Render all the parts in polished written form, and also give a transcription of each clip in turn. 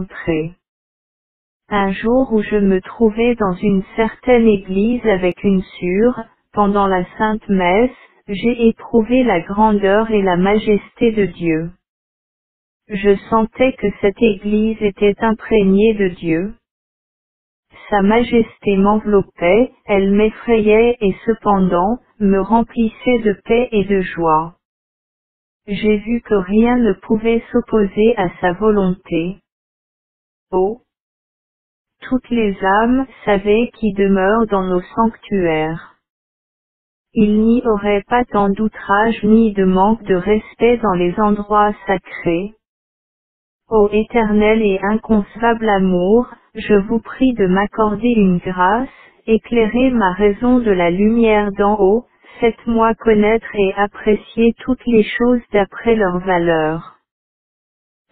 entrée. Un jour où je me trouvais dans une certaine église avec une sœur, pendant la Sainte Messe, j'ai éprouvé la grandeur et la majesté de Dieu. Je sentais que cette église était imprégnée de Dieu. Sa majesté m'enveloppait, elle m'effrayait et cependant, me remplissait de paix et de joie. J'ai vu que rien ne pouvait s'opposer à sa volonté. Oh! Toutes les âmes savaient qui demeure dans nos sanctuaires. Il n'y aurait pas tant d'outrage ni de manque de respect dans les endroits sacrés. Ô éternel et inconcevable amour, je vous prie de m'accorder une grâce, éclairez ma raison de la lumière d'en haut, faites-moi connaître et apprécier toutes les choses d'après leur valeur.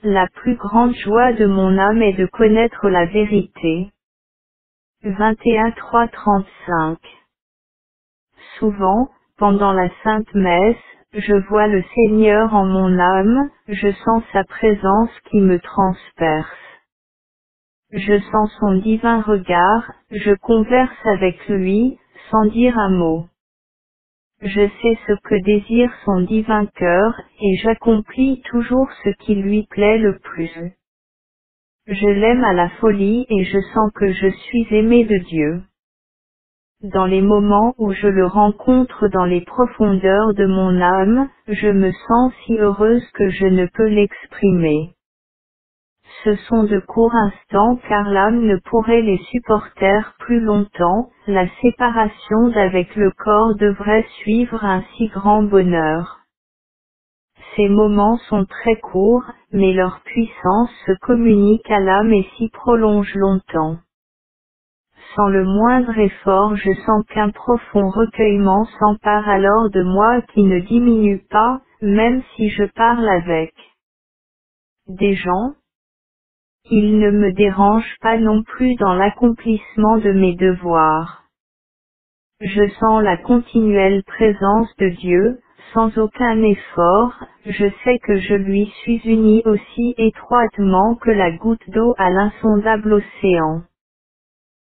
La plus grande joie de mon âme est de connaître la vérité. 21:3-35. Souvent, pendant la Sainte Messe, je vois le Seigneur en mon âme, je sens sa présence qui me transperce. Je sens son divin regard, je converse avec lui, sans dire un mot. Je sais ce que désire son divin cœur, et j'accomplis toujours ce qui lui plaît le plus. Je l'aime à la folie et je sens que je suis aimé de Dieu. Dans les moments où je le rencontre dans les profondeurs de mon âme, je me sens si heureuse que je ne peux l'exprimer. Ce sont de courts instants car l'âme ne pourrait les supporter plus longtemps, la séparation d'avec le corps devrait suivre un si grand bonheur. Ces moments sont très courts, mais leur puissance se communique à l'âme et s'y prolonge longtemps. Sans le moindre effort, je sens qu'un profond recueillement s'empare alors de moi qui ne diminue pas, même si je parle avec des gens. Il ne me dérange pas non plus dans l'accomplissement de mes devoirs. Je sens la continuelle présence de Dieu, sans aucun effort, je sais que je lui suis uni aussi étroitement que la goutte d'eau à l'insondable océan.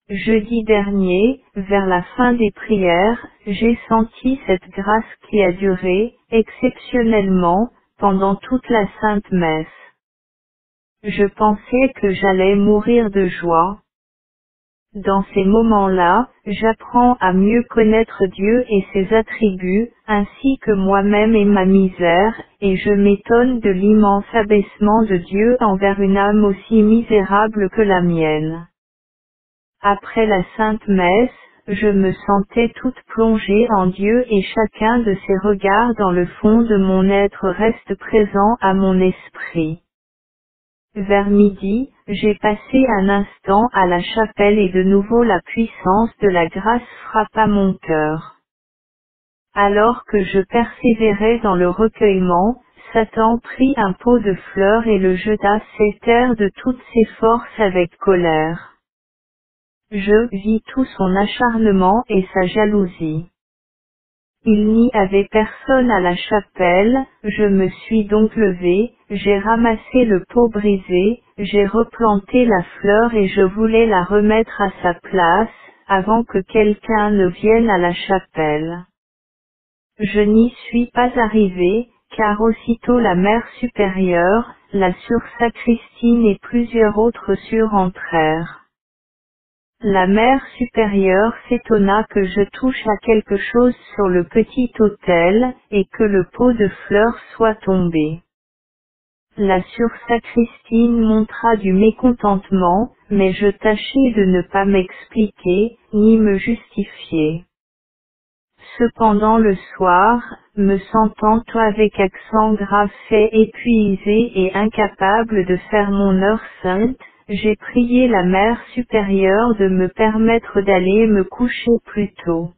Jeudi dernier, vers la fin des prières, j'ai senti cette grâce qui a duré, exceptionnellement, pendant toute la Sainte Messe. Je pensais que j'allais mourir de joie. Dans ces moments-là, j'apprends à mieux connaître Dieu et ses attributs, ainsi que moi-même et ma misère, et je m'étonne de l'immense abaissement de Dieu envers une âme aussi misérable que la mienne. Après la Sainte Messe, je me sentais toute plongée en Dieu et chacun de ses regards dans le fond de mon être reste présent à mon esprit. Vers midi, j'ai passé un instant à la chapelle et de nouveau la puissance de la grâce frappa mon cœur. Alors que je persévérais dans le recueillement, Satan prit un pot de fleurs et le jeta ses terres de toutes ses forces avec colère. Je vis tout son acharnement et sa jalousie. Il n'y avait personne à la chapelle, je me suis donc levée, j'ai ramassé le pot brisé, j'ai replanté la fleur et je voulais la remettre à sa place, avant que quelqu'un ne vienne à la chapelle. Je n'y suis pas arrivée, car aussitôt la mère supérieure, la sursacristine et plusieurs autres entrèrent. La mère supérieure s'étonna que je touche à quelque chose sur le petit autel, et que le pot de fleurs soit tombé. La sursacristine montra du mécontentement, mais je tâchai de ne pas m'expliquer, ni me justifier. Cependant le soir, me sentant avec accent grave fait épuisé et incapable de faire mon heure sainte, j'ai prié la mère supérieure de me permettre d'aller me coucher plus tôt.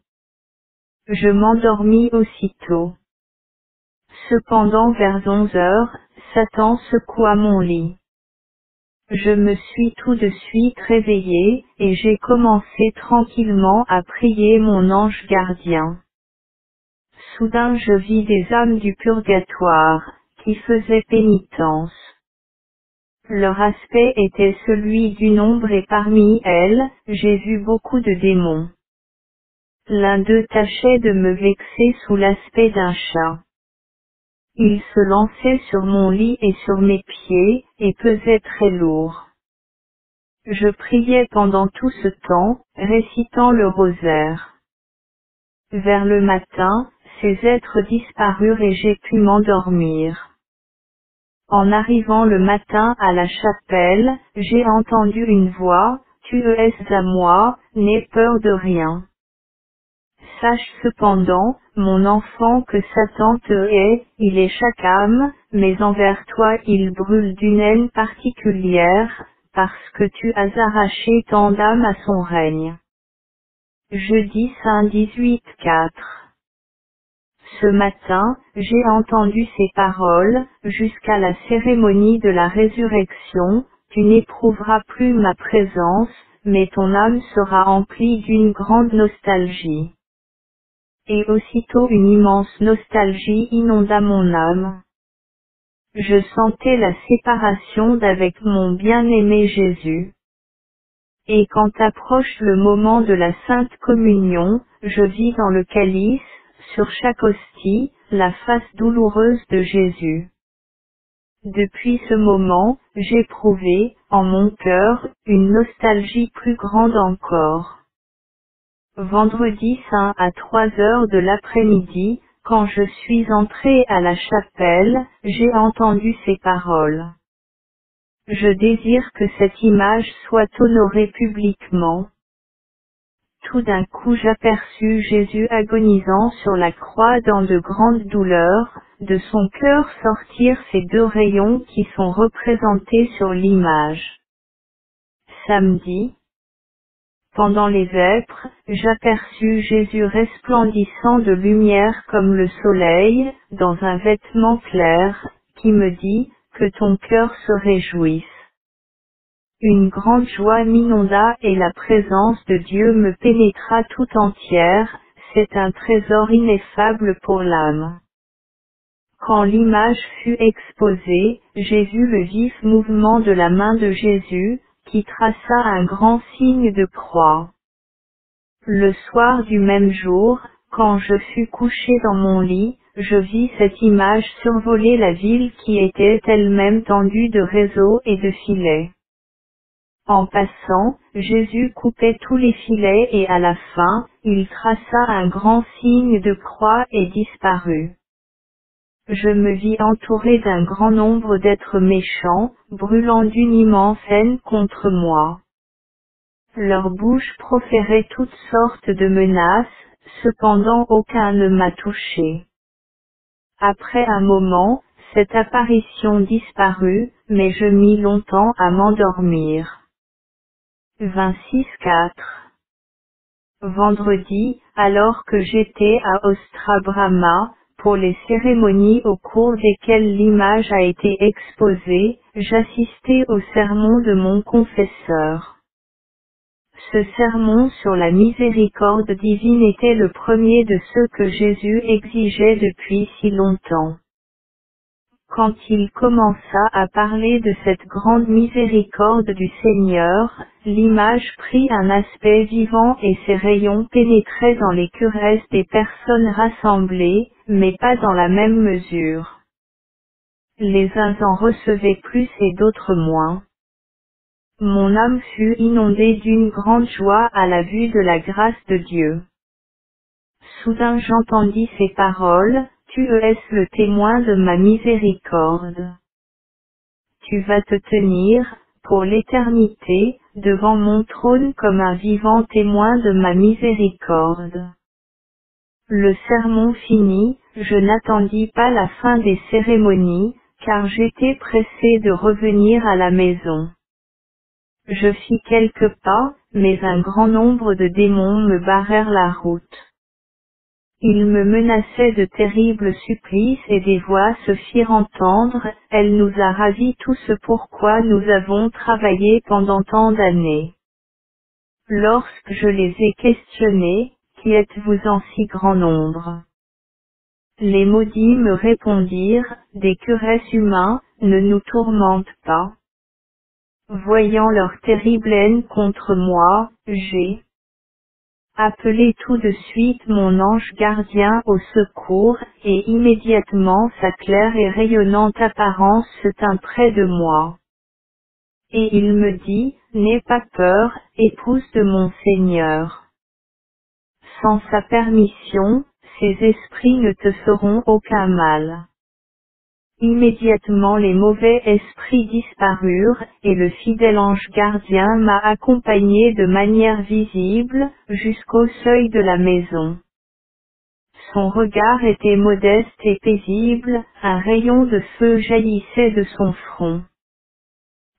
Je m'endormis aussitôt. Cependant vers 11 heures, Satan secoua mon lit. Je me suis tout de suite réveillée, et j'ai commencé tranquillement à prier mon ange gardien. Soudain je vis des âmes du purgatoire, qui faisaient pénitence. Leur aspect était celui d'une ombre et parmi elles, j'ai vu beaucoup de démons. L'un d'eux tâchait de me vexer sous l'aspect d'un chat. Il se lançait sur mon lit et sur mes pieds, et pesait très lourd. Je priais pendant tout ce temps, récitant le rosaire. Vers le matin, ces êtres disparurent et j'ai pu m'endormir. En arrivant le matin à la chapelle, j'ai entendu une voix, tu es à moi, n'aie peur de rien. Sache cependant, mon enfant, que Satan te hait, il est chaque âme, mais envers toi il brûle d'une haine particulière, parce que tu as arraché tant d'âmes à son règne. Jeudi Saint 18-4. Ce matin, j'ai entendu ces paroles, jusqu'à la cérémonie de la résurrection, tu n'éprouveras plus ma présence, mais ton âme sera emplie d'une grande nostalgie. Et aussitôt une immense nostalgie inonda mon âme. Je sentais la séparation d'avec mon bien-aimé Jésus. Et quand approche le moment de la Sainte Communion, je vis dans le calice, sur chaque hostie, la face douloureuse de Jésus. Depuis ce moment, j'éprouvais, en mon cœur, une nostalgie plus grande encore. Vendredi Saint à 3 heures de l'après-midi, quand je suis entré à la chapelle, j'ai entendu ces paroles. Je désire que cette image soit honorée publiquement. Tout d'un coup j'aperçus Jésus agonisant sur la croix dans de grandes douleurs, de son cœur sortir ces deux rayons qui sont représentés sur l'image. Samedi, pendant les vêpres, j'aperçus Jésus resplendissant de lumière comme le soleil, dans un vêtement clair, qui me dit, que ton cœur se réjouisse. Une grande joie m'inonda et la présence de Dieu me pénétra tout entière, c'est un trésor ineffable pour l'âme. Quand l'image fut exposée, j'ai vu le vif mouvement de la main de Jésus, qui traça un grand signe de croix. Le soir du même jour, quand je fus couché dans mon lit, je vis cette image survoler la ville qui était elle-même tendue de réseaux et de filets. En passant, Jésus coupait tous les filets et à la fin, il traça un grand signe de croix et disparut. Je me vis entouré d'un grand nombre d'êtres méchants, brûlant d'une immense haine contre moi. Leur bouche proférait toutes sortes de menaces, cependant aucun ne m'a touché. Après un moment, cette apparition disparut, mais je mis longtemps à m'endormir. 26-4. Vendredi, alors que j'étais à Ostrabrama, pour les cérémonies au cours desquelles l'image a été exposée, j'assistais au sermon de mon confesseur. Ce sermon sur la miséricorde divine était le premier de ceux que Jésus exigeait depuis si longtemps. Quand il commença à parler de cette grande miséricorde du Seigneur, l'image prit un aspect vivant et ses rayons pénétraient dans les curesses des personnes rassemblées, mais pas dans la même mesure. Les uns en recevaient plus et d'autres moins. Mon âme fut inondée d'une grande joie à la vue de la grâce de Dieu. Soudain j'entendis ces paroles, tu es le témoin de ma miséricorde. Tu vas te tenir, pour l'éternité, devant mon trône comme un vivant témoin de ma miséricorde. Le sermon fini, je n'attendis pas la fin des cérémonies, car j'étais pressé de revenir à la maison. Je fis quelques pas, mais un grand nombre de démons me barrèrent la route. Ils me menaçaient de terribles supplices et des voix se firent entendre, elle nous a ravis tout ce pourquoi nous avons travaillé pendant tant d'années. Lorsque je les ai questionnés, qui êtes-vous en si grand nombre? Les maudits me répondirent, des curesses humains, ne nous tourmentent pas. Voyant leur terrible haine contre moi, j'ai appelé tout de suite mon ange gardien au secours, et immédiatement sa claire et rayonnante apparence se tint près de moi. Et il me dit, n'aie pas peur, épouse de mon Seigneur. Sans sa permission, ces esprits ne te feront aucun mal. Immédiatement les mauvais esprits disparurent, et le fidèle ange gardien m'a accompagné de manière visible, jusqu'au seuil de la maison. Son regard était modeste et paisible, un rayon de feu jaillissait de son front.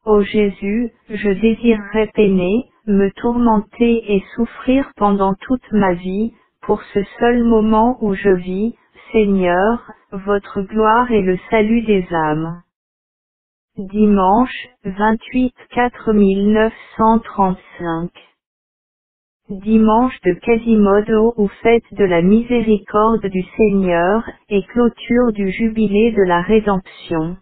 Ô Jésus, je désirerais peiner, me tourmenter et souffrir pendant toute ma vie, pour ce seul moment où je vis, Seigneur, votre gloire et le salut des âmes. Dimanche, 28/4 1935. Dimanche de Quasimodo ou fête de la miséricorde du Seigneur, et clôture du jubilé de la rédemption.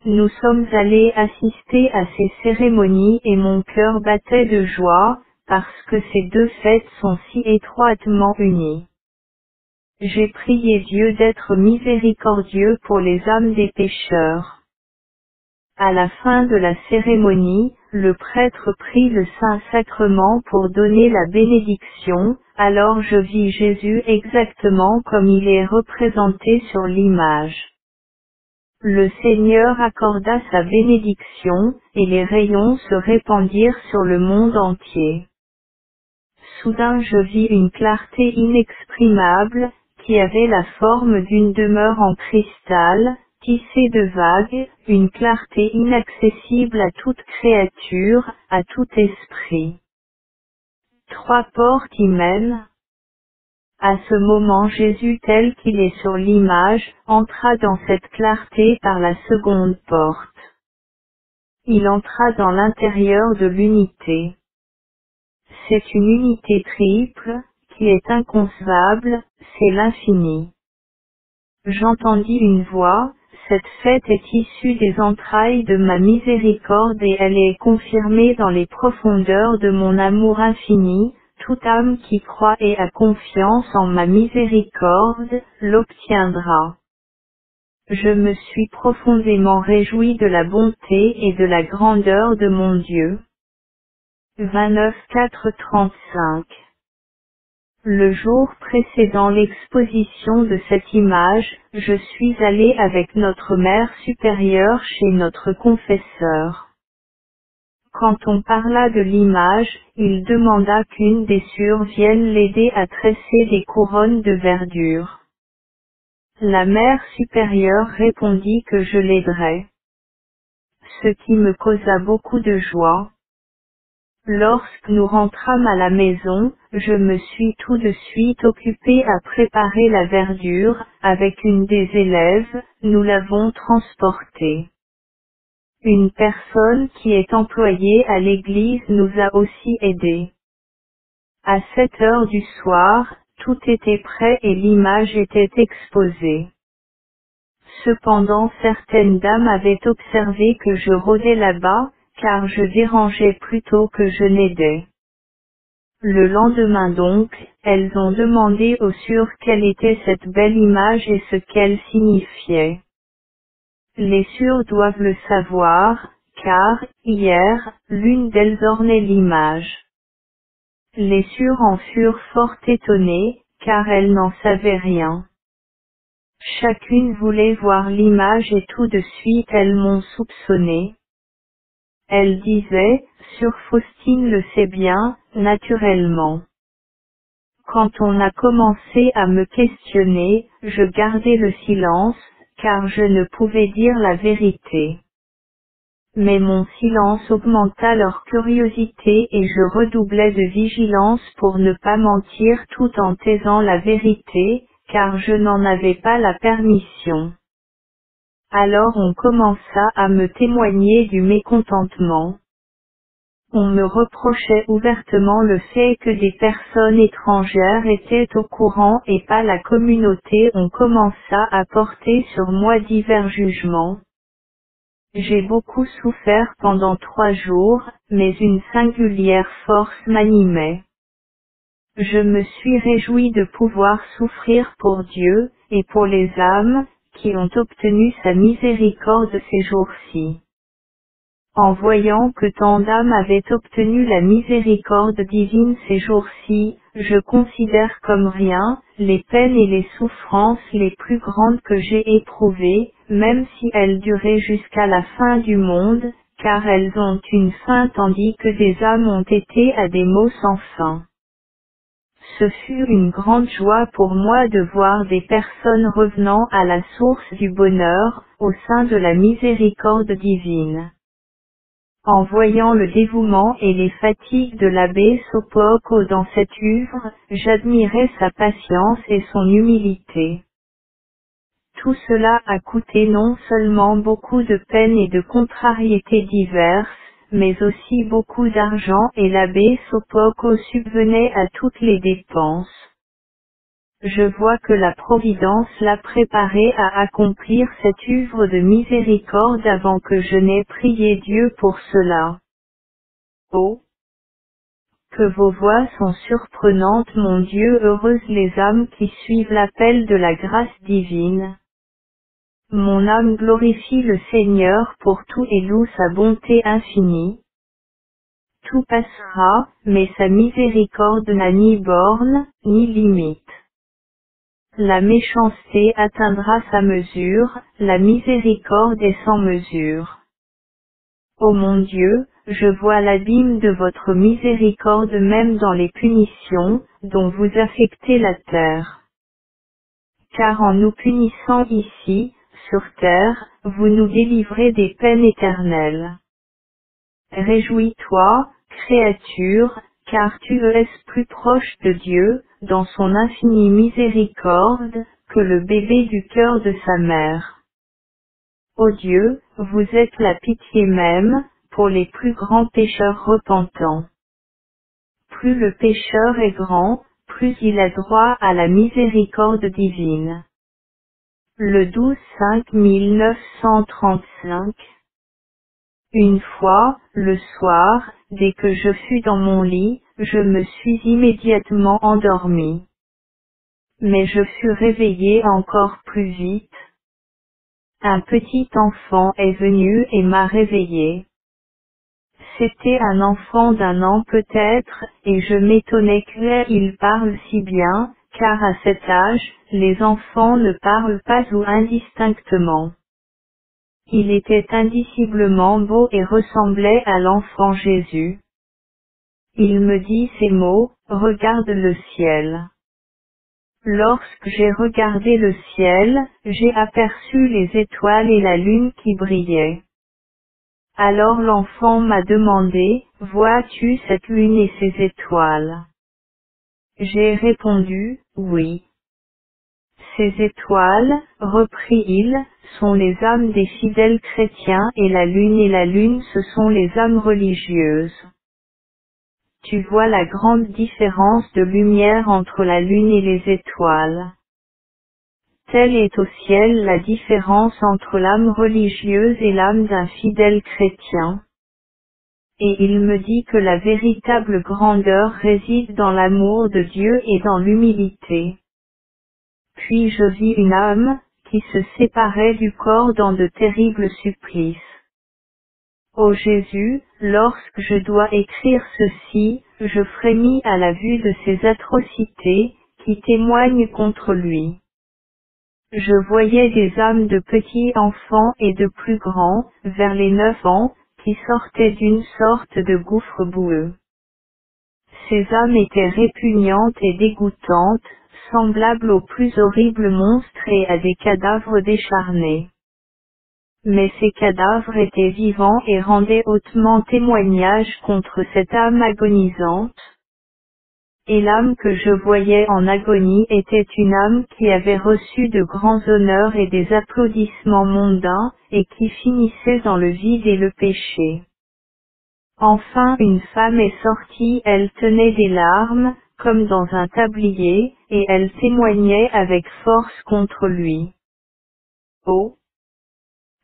Nous sommes allés assister à ces cérémonies et mon cœur battait de joie, parce que ces deux fêtes sont si étroitement unies. J'ai prié Dieu d'être miséricordieux pour les âmes des pécheurs. À la fin de la cérémonie, le prêtre prit le Saint-Sacrement pour donner la bénédiction, alors je vis Jésus exactement comme il est représenté sur l'image. Le Seigneur accorda sa bénédiction, et les rayons se répandirent sur le monde entier. Soudain je vis une clarté inexprimable, qui avait la forme d'une demeure en cristal, tissée de vagues, une clarté inaccessible à toute créature, à tout esprit. 3 portes y mènent. À ce moment Jésus tel qu'il est sur l'image, entra dans cette clarté par la seconde porte. Il entra dans l'intérieur de l'unité. C'est une unité triple, qui est inconcevable, c'est l'infini. J'entendis une voix, cette fête est issue des entrailles de ma miséricorde et elle est confirmée dans les profondeurs de mon amour infini, toute âme qui croit et a confiance en ma miséricorde, l'obtiendra. Je me suis profondément réjoui de la bonté et de la grandeur de mon Dieu. 29/4/35. Le jour précédant l'exposition de cette image, je suis allé avec notre Mère supérieure chez notre confesseur. Quand on parla de l'image, il demanda qu'une des sœurs vienne l'aider à tresser des couronnes de verdure. La Mère supérieure répondit que je l'aiderais. Ce qui me causa beaucoup de joie. Lorsque nous rentrâmes à la maison, je me suis tout de suite occupé à préparer la verdure, avec une des élèves, nous l'avons transportée. Une personne qui est employée à l'église nous a aussi aidés. À 7 heures du soir, tout était prêt et l'image était exposée. Cependant certaines dames avaient observé que je rôdais là-bas, car je dérangeais plutôt que je n'aidais. Le lendemain donc, elles ont demandé aux sœurs quelle était cette belle image et ce qu'elle signifiait. Les sœurs doivent le savoir, car, hier, l'une d'elles ornait l'image. Les sœurs en furent fort étonnées, car elles n'en savaient rien. Chacune voulait voir l'image et tout de suite elles m'ont soupçonné. Elle disait, Sœur Faustine le sait bien, naturellement. Quand on a commencé à me questionner, je gardais le silence, car je ne pouvais dire la vérité. Mais mon silence augmenta leur curiosité et je redoublais de vigilance pour ne pas mentir tout en taisant la vérité, car je n'en avais pas la permission. Alors on commença à me témoigner du mécontentement. On me reprochait ouvertement le fait que des personnes étrangères étaient au courant et pas la communauté. On commença à porter sur moi divers jugements. J'ai beaucoup souffert pendant 3 jours, mais une singulière force m'animait. Je me suis réjoui de pouvoir souffrir pour Dieu, et pour les âmes, qui ont obtenu sa miséricorde ces jours-ci. En voyant que tant d'âmes avaient obtenu la miséricorde divine ces jours-ci, je considère comme rien, les peines et les souffrances les plus grandes que j'ai éprouvées, même si elles duraient jusqu'à la fin du monde, car elles ont une fin tandis que des âmes ont été à des maux sans fin. Ce fut une grande joie pour moi de voir des personnes revenant à la source du bonheur, au sein de la miséricorde divine. En voyant le dévouement et les fatigues de l'abbé Sopoko dans cette œuvre, j'admirais sa patience et son humilité. Tout cela a coûté non seulement beaucoup de peines et de contrariétés diverses, mais aussi beaucoup d'argent et l'abbé Sopoko subvenait à toutes les dépenses. Je vois que la Providence l'a préparé à accomplir cette œuvre de miséricorde avant que je n'aie prié Dieu pour cela. Oh! Que vos voix sont surprenantes mon Dieu, heureuses les âmes qui suivent l'appel de la grâce divine. Mon âme glorifie le Seigneur pour tout et loue sa bonté infinie. Tout passera, mais sa miséricorde n'a ni borne, ni limite. La méchanceté atteindra sa mesure, la miséricorde est sans mesure. Ô mon Dieu, je vois l'abîme de votre miséricorde même dans les punitions, dont vous affectez la terre. Car en nous punissant ici, sur terre, vous nous délivrez des peines éternelles. Réjouis-toi, créature, car tu es plus proche de Dieu, dans son infinie miséricorde, que le bébé du cœur de sa mère. Ô Dieu, vous êtes la pitié même, pour les plus grands pécheurs repentants. Plus le pécheur est grand, plus il a droit à la miséricorde divine. Le 12-5-1935. Une fois, le soir, dès que je fus dans mon lit, je me suis immédiatement endormi. Mais je fus réveillé encore plus vite. Un petit enfant est venu et m'a réveillé. C'était un enfant d'1 an peut-être, et je m'étonnais qu'il parle si bien, car à cet âge, les enfants ne parlent pas ou indistinctement. Il était indiciblement beau et ressemblait à l'enfant Jésus. Il me dit ces mots, regarde le ciel. Lorsque j'ai regardé le ciel, j'ai aperçu les étoiles et la lune qui brillaient. Alors l'enfant m'a demandé, vois-tu cette lune et ces étoiles? J'ai répondu, oui. Ces étoiles, reprit-il, sont les âmes des fidèles chrétiens et la lune ce sont les âmes religieuses. Tu vois la grande différence de lumière entre la lune et les étoiles. Telle est au ciel la différence entre l'âme religieuse et l'âme d'un fidèle chrétien. Et il me dit que la véritable grandeur réside dans l'amour de Dieu et dans l'humilité. Puis je vis une âme, qui se séparait du corps dans de terribles supplices. Ô Jésus, lorsque je dois écrire ceci, je frémis à la vue de ces atrocités, qui témoignent contre lui. Je voyais des âmes de petits enfants et de plus grands, vers les 9 ans, qui sortaient d'une sorte de gouffre boueux. Ces âmes étaient répugnantes et dégoûtantes, semblables aux plus horribles monstres et à des cadavres décharnés. Mais ces cadavres étaient vivants et rendaient hautement témoignage contre cette âme agonisante. Et l'âme que je voyais en agonie était une âme qui avait reçu de grands honneurs et des applaudissements mondains, et qui finissait dans le vide et le péché. Enfin une femme est sortie, elle tenait des larmes, comme dans un tablier, et elle témoignait avec force contre lui. Oh!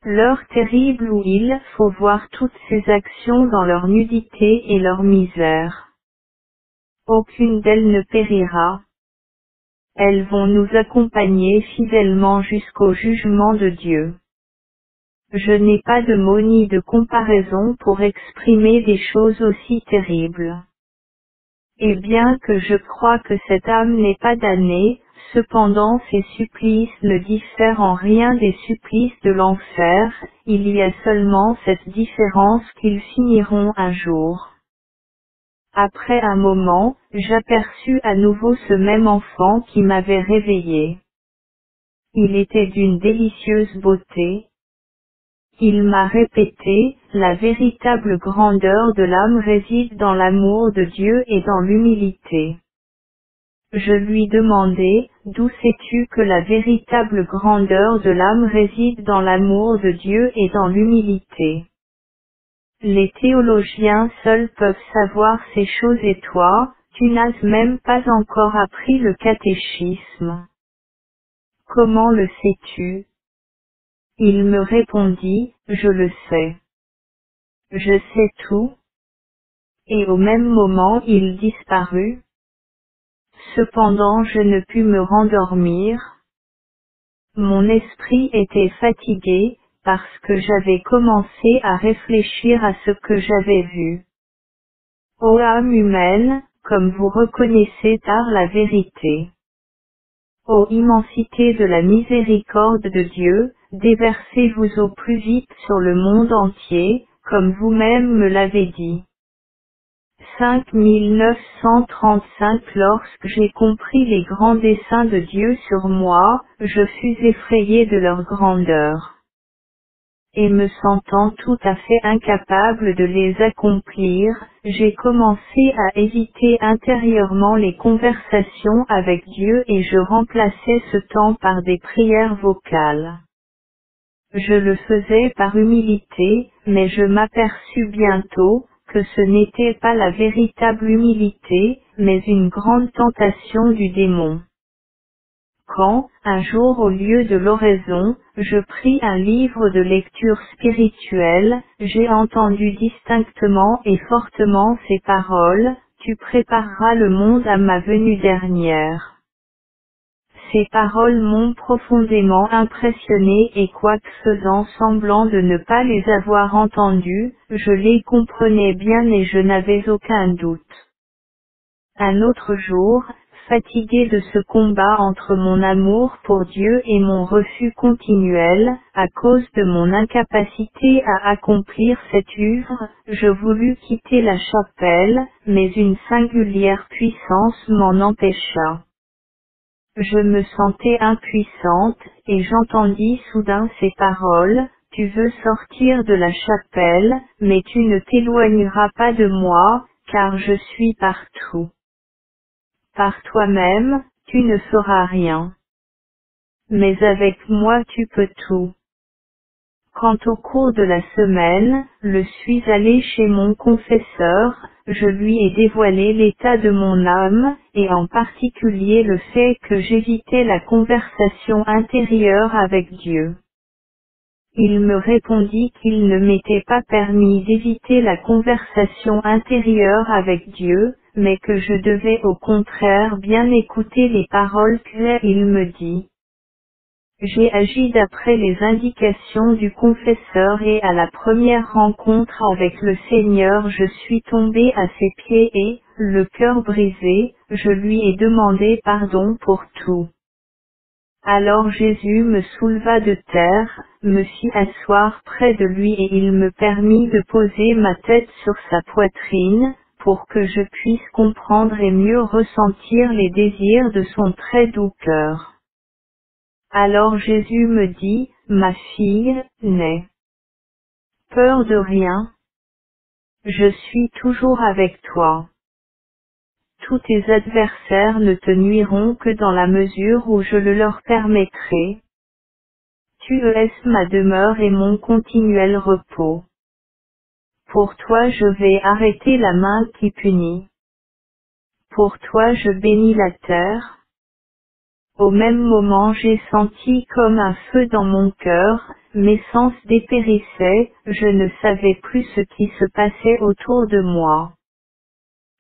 L'heure terrible où il faut voir toutes ces actions dans leur nudité et leur misère. Aucune d'elles ne périra. Elles vont nous accompagner fidèlement jusqu'au jugement de Dieu. Je n'ai pas de mots ni de comparaison pour exprimer des choses aussi terribles. Et bien que je crois que cette âme n'est pas damnée, cependant ces supplices ne diffèrent en rien des supplices de l'enfer, il y a seulement cette différence qu'ils finiront un jour. Après un moment, j'aperçus à nouveau ce même enfant qui m'avait réveillé. Il était d'une délicieuse beauté. Il m'a répété, la véritable grandeur de l'âme réside dans l'amour de Dieu et dans l'humilité. Je lui demandai, d'où sais-tu que la véritable grandeur de l'âme réside dans l'amour de Dieu et dans l'humilité? Les théologiens seuls peuvent savoir ces choses et toi, tu n'as même pas encore appris le catéchisme. Comment le sais-tu? Il me répondit, je le sais. Je sais tout. Et au même moment il disparut. Cependant je ne pus me rendormir. Mon esprit était fatigué, parce que j'avais commencé à réfléchir à ce que j'avais vu. Ô âme humaine, comme vous reconnaissez tard la vérité. Ô immensité de la miséricorde de Dieu, déversez-vous au plus vite sur le monde entier, comme vous-même me l'avez dit. 5935 Lorsque j'ai compris les grands desseins de Dieu sur moi, je fus effrayé de leur grandeur. Et me sentant tout à fait incapable de les accomplir, j'ai commencé à éviter intérieurement les conversations avec Dieu et je remplaçais ce temps par des prières vocales. Je le faisais par humilité, mais je m'aperçus bientôt, que ce n'était pas la véritable humilité, mais une grande tentation du démon. Quand, un jour au lieu de l'oraison, je pris un livre de lecture spirituelle, j'ai entendu distinctement et fortement ces paroles, tu prépareras le monde à ma venue dernière. Ces paroles m'ont profondément impressionné et quoique faisant semblant de ne pas les avoir entendues, je les comprenais bien et je n'avais aucun doute. Un autre jour, fatigué de ce combat entre mon amour pour Dieu et mon refus continuel, à cause de mon incapacité à accomplir cette œuvre, je voulus quitter la chapelle, mais une singulière puissance m'en empêcha. Je me sentais impuissante, et j'entendis soudain ces paroles, tu veux sortir de la chapelle, mais tu ne t'éloigneras pas de moi, car je suis partout. Par toi-même, tu ne feras rien. Mais avec moi tu peux tout. Quant au cours de la semaine, je suis allé chez mon confesseur, je lui ai dévoilé l'état de mon âme, et en particulier le fait que j'évitais la conversation intérieure avec Dieu. Il me répondit qu'il ne m'était pas permis d'éviter la conversation intérieure avec Dieu, mais que je devais au contraire bien écouter les paroles qu'il me dit. J'ai agi d'après les indications du confesseur et à la première rencontre avec le Seigneur je suis tombé à ses pieds et, le cœur brisé, je lui ai demandé pardon pour tout. Alors Jésus me souleva de terre, me fit asseoir près de lui et il me permit de poser ma tête sur sa poitrine, pour que je puisse comprendre et mieux ressentir les désirs de son très doux cœur. Alors Jésus me dit, ma fille, n'aie peur de rien. Je suis toujours avec toi. Tous tes adversaires ne te nuiront que dans la mesure où je le leur permettrai. Tu es ma demeure et mon continuel repos. Pour toi je vais arrêter la main qui punit. Pour toi je bénis la terre. Au même moment j'ai senti comme un feu dans mon cœur, mes sens dépérissaient, je ne savais plus ce qui se passait autour de moi.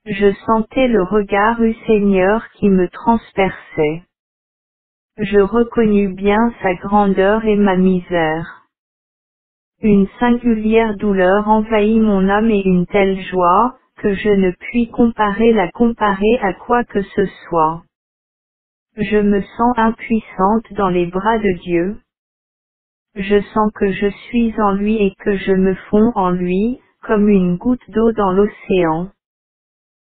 Je sentais le regard du Seigneur qui me transperçait. Je reconnus bien sa grandeur et ma misère. Une singulière douleur envahit mon âme et une telle joie, que je ne puis comparer à quoi que ce soit. Je me sens impuissante dans les bras de Dieu. Je sens que je suis en lui et que je me fonds en lui, comme une goutte d'eau dans l'océan.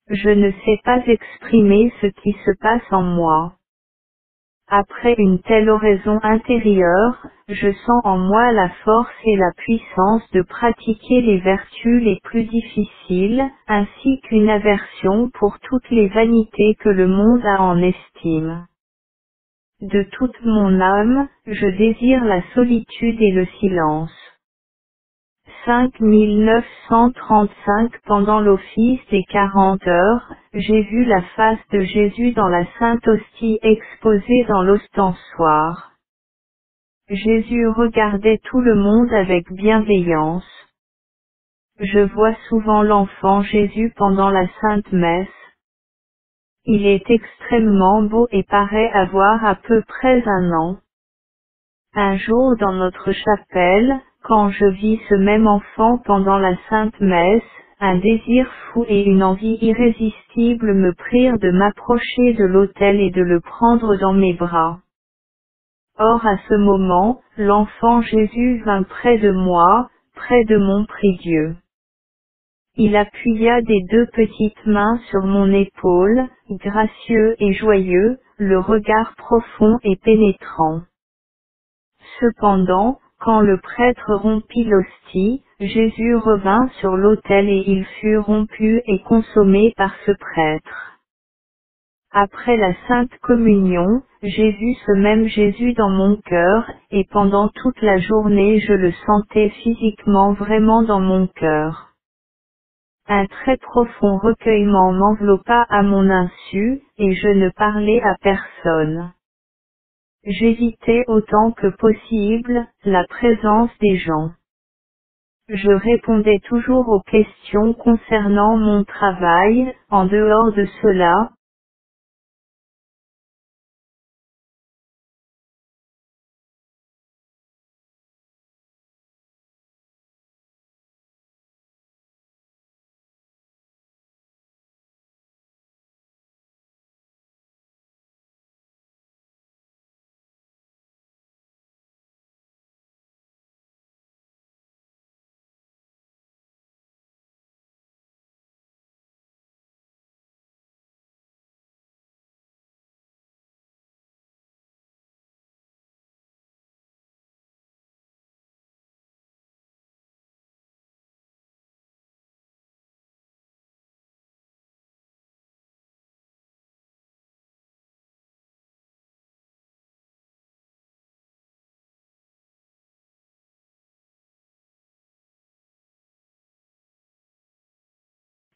Je ne sais pas exprimer ce qui se passe en moi. Après une telle oraison intérieure, je sens en moi la force et la puissance de pratiquer les vertus les plus difficiles, ainsi qu'une aversion pour toutes les vanités que le monde a en estime. De toute mon âme, je désire la solitude et le silence. 5935 Pendant l'office des 40 heures, j'ai vu la face de Jésus dans la Sainte Hostie exposée dans l'ostensoir. Jésus regardait tout le monde avec bienveillance. Je vois souvent l'enfant Jésus pendant la Sainte Messe. Il est extrêmement beau et paraît avoir à peu près 1 an. Un jour dans notre chapelle, quand je vis ce même enfant pendant la Sainte Messe, un désir fou et une envie irrésistible me prirent de m'approcher de l'autel et de le prendre dans mes bras. Or à ce moment, l'enfant Jésus vint près de moi, près de mon prie-Dieu. Il appuya des 2 petites mains sur mon épaule, gracieux et joyeux, le regard profond et pénétrant. Cependant, quand le prêtre rompit l'hostie, Jésus revint sur l'autel et il fut rompu et consommé par ce prêtre. Après la Sainte Communion, j'ai vu ce même Jésus dans mon cœur, et pendant toute la journée je le sentais physiquement vraiment dans mon cœur. Un très profond recueillement m'enveloppa à mon insu, et je ne parlais à personne. J'évitais autant que possible la présence des gens. Je répondais toujours aux questions concernant mon travail, en dehors de cela.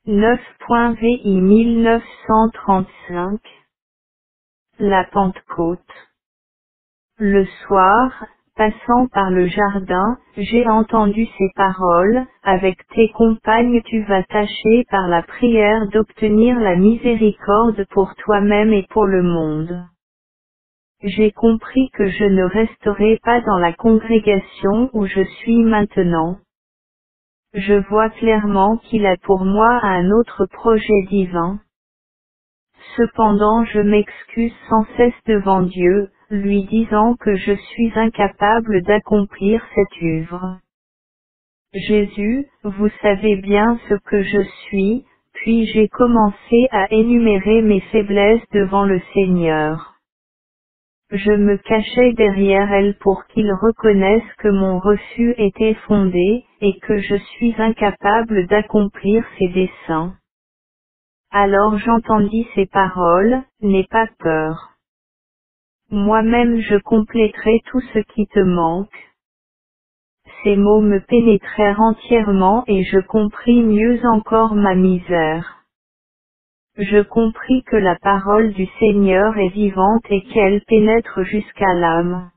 .vi 1935 La Pentecôte. Le soir, passant par le jardin, j'ai entendu ces paroles, avec tes compagnes tu vas tâcher par la prière d'obtenir la miséricorde pour toi-même et pour le monde. J'ai compris que je ne resterai pas dans la congrégation où je suis maintenant. Je vois clairement qu'il a pour moi un autre projet divin. Cependant je m'excuse sans cesse devant Dieu, lui disant que je suis incapable d'accomplir cette œuvre. Jésus, vous savez bien ce que je suis, puis j'ai commencé à énumérer mes faiblesses devant le Seigneur. Je me cachais derrière elle pour qu'il reconnaisse que mon refus était fondé, et que je suis incapable d'accomplir ses desseins. Alors j'entendis ces paroles, n'aie pas peur. Moi-même je compléterai tout ce qui te manque. Ces mots me pénétrèrent entièrement et je compris mieux encore ma misère. Je compris que la parole du Seigneur est vivante et qu'elle pénètre jusqu'à l'âme.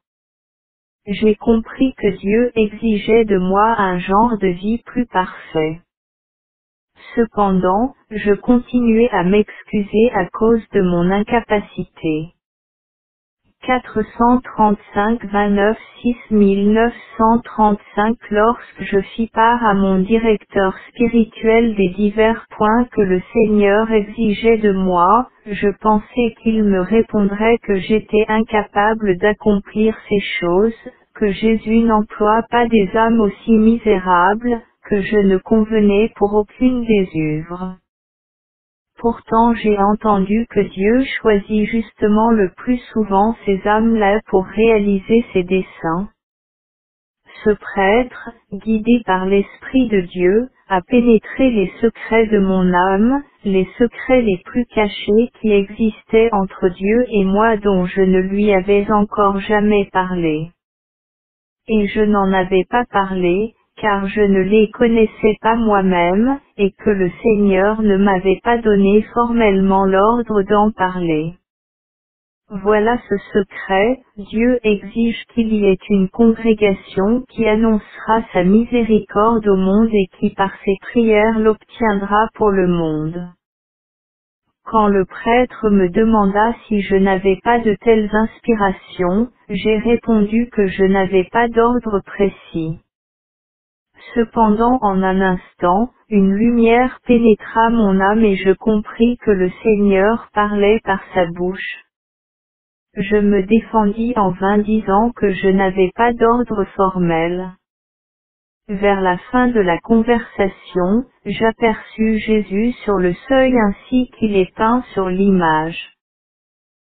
J'ai compris que Dieu exigeait de moi un genre de vie plus parfait. Cependant, je continuais à m'excuser à cause de mon incapacité. 435-29-6935 Lorsque je fis part à mon directeur spirituel des divers points que le Seigneur exigeait de moi, je pensais qu'il me répondrait que j'étais incapable d'accomplir ces choses, que Jésus n'emploie pas des âmes aussi misérables, que je ne convenais pour aucune des œuvres. Pourtant j'ai entendu que Dieu choisit justement le plus souvent ces âmes-là pour réaliser ses desseins. Ce prêtre, guidé par l'Esprit de Dieu, a pénétré les secrets de mon âme, les secrets les plus cachés qui existaient entre Dieu et moi dont je ne lui avais encore jamais parlé. Et je n'en avais pas parlé, car je ne les connaissais pas moi-même, et que le Seigneur ne m'avait pas donné formellement l'ordre d'en parler. Voilà ce secret, Dieu exige qu'il y ait une congrégation qui annoncera sa miséricorde au monde et qui par ses prières l'obtiendra pour le monde. Quand le prêtre me demanda si je n'avais pas de telles inspirations, j'ai répondu que je n'avais pas d'ordre précis. Cependant en un instant, une lumière pénétra mon âme et je compris que le Seigneur parlait par sa bouche. Je me défendis en vain disant que je n'avais pas d'ordre formel. Vers la fin de la conversation, j'aperçus Jésus sur le seuil ainsi qu'il est peint sur l'image.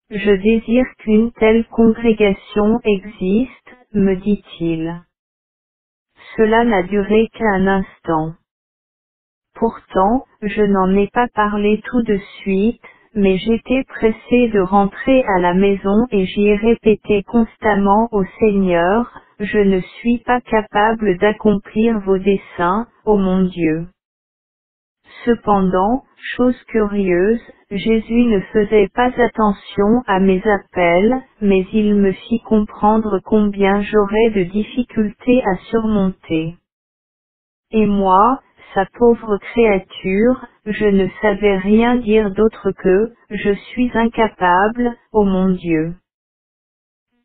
Je désire qu'une telle congrégation existe, me dit-il. Cela n'a duré qu'un instant. Pourtant, je n'en ai pas parlé tout de suite, mais j'étais pressé de rentrer à la maison et j'y ai répété constamment au Seigneur, je ne suis pas capable d'accomplir vos desseins, ô mon Dieu. Cependant, chose curieuse, Jésus ne faisait pas attention à mes appels, mais il me fit comprendre combien j'aurais de difficultés à surmonter. Et moi, sa pauvre créature, je ne savais rien dire d'autre que, je suis incapable, ô mon Dieu.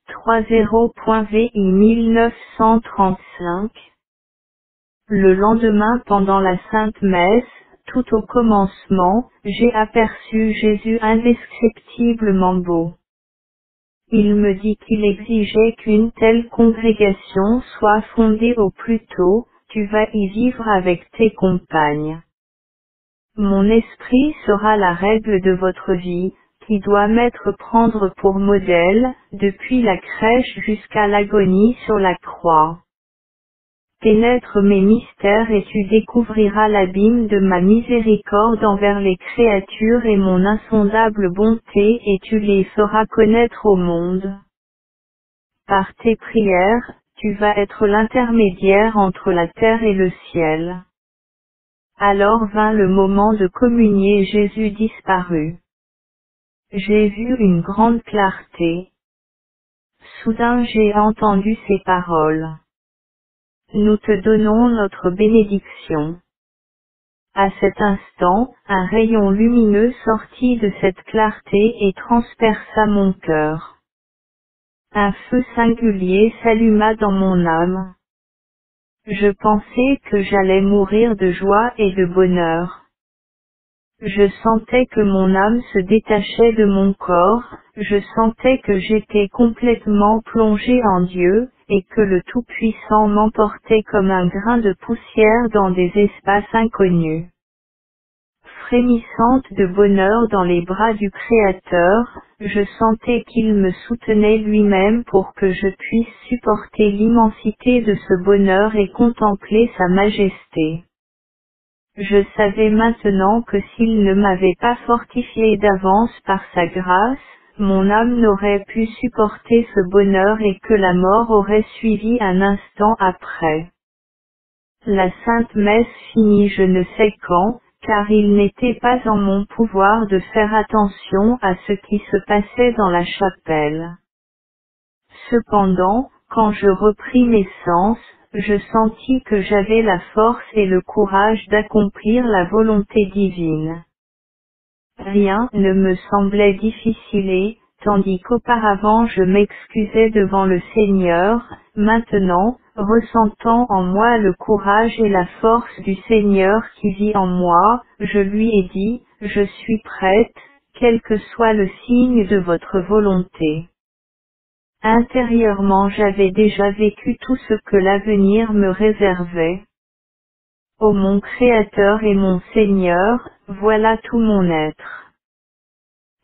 30.vi 1935 Le lendemain pendant la Sainte Messe, tout au commencement, j'ai aperçu Jésus indescriptiblement beau. Il me dit qu'il exigeait qu'une telle congrégation soit fondée au plus tôt, tu vas y vivre avec tes compagnes. Mon esprit sera la règle de votre vie, qui doit m'être prendre pour modèle, depuis la crèche jusqu'à l'agonie sur la croix. Pénètre mes mystères et tu découvriras l'abîme de ma miséricorde envers les créatures et mon insondable bonté et tu les feras connaître au monde. Par tes prières, tu vas être l'intermédiaire entre la terre et le ciel. Alors vint le moment de communier, Jésus disparut. J'ai vu une grande clarté. Soudain j'ai entendu ces paroles. Nous te donnons notre bénédiction. À cet instant, un rayon lumineux sortit de cette clarté et transperça mon cœur. Un feu singulier s'alluma dans mon âme. Je pensais que j'allais mourir de joie et de bonheur. Je sentais que mon âme se détachait de mon corps, je sentais que j'étais complètement plongé en Dieu, et que le Tout-Puissant m'emportait comme un grain de poussière dans des espaces inconnus. Frémissante de bonheur dans les bras du Créateur, je sentais qu'il me soutenait lui-même pour que je puisse supporter l'immensité de ce bonheur et contempler sa majesté. Je savais maintenant que s'il ne m'avait pas fortifié d'avance par sa grâce, mon âme n'aurait pu supporter ce bonheur et que la mort aurait suivi un instant après. La Sainte Messe finit je ne sais quand, car il n'était pas en mon pouvoir de faire attention à ce qui se passait dans la chapelle. Cependant, quand je repris mes sens, je sentis que j'avais la force et le courage d'accomplir la volonté divine. Rien ne me semblait difficile, tandis qu'auparavant je m'excusais devant le Seigneur. Maintenant, ressentant en moi le courage et la force du Seigneur qui vit en moi, je lui ai dit, je suis prête, quel que soit le signe de votre volonté. Intérieurement j'avais déjà vécu tout ce que l'avenir me réservait. Ô mon Créateur et mon Seigneur, voilà tout mon être.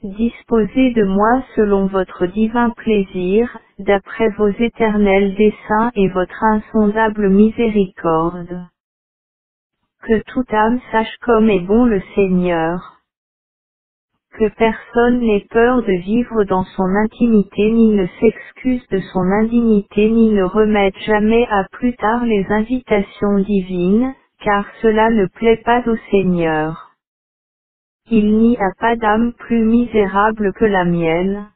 Disposez de moi selon votre divin plaisir, d'après vos éternels desseins et votre insondable miséricorde. Que toute âme sache comme est bon le Seigneur. Que personne n'ait peur de vivre dans son intimité ni ne s'excuse de son indignité ni ne remette jamais à plus tard les invitations divines, car cela ne plaît pas au Seigneur. Il n'y a pas d'âme plus misérable que la mienne.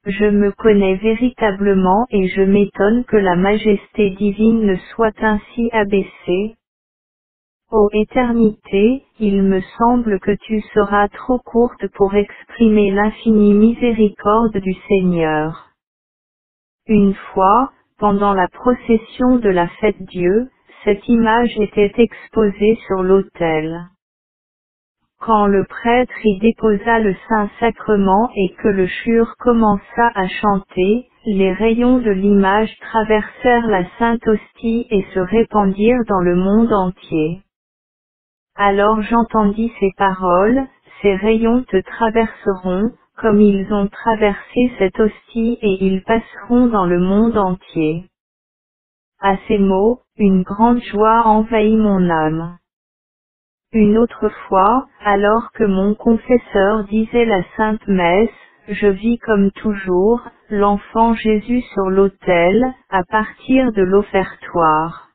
Je me connais véritablement et je m'étonne que la majesté divine ne soit ainsi abaissée. Ô éternité, il me semble que tu seras trop courte pour exprimer l'infinie miséricorde du Seigneur. Une fois, pendant la procession de la fête Dieu, cette image était exposée sur l'autel. Quand le prêtre y déposa le Saint-Sacrement et que le chœur commença à chanter, les rayons de l'image traversèrent la Sainte Hostie et se répandirent dans le monde entier. Alors j'entendis ces paroles, ces rayons te traverseront, comme ils ont traversé cette hostie et ils passeront dans le monde entier. À ces mots, une grande joie envahit mon âme. Une autre fois, alors que mon confesseur disait la Sainte Messe, je vis comme toujours, l'enfant Jésus sur l'autel, à partir de l'offertoire.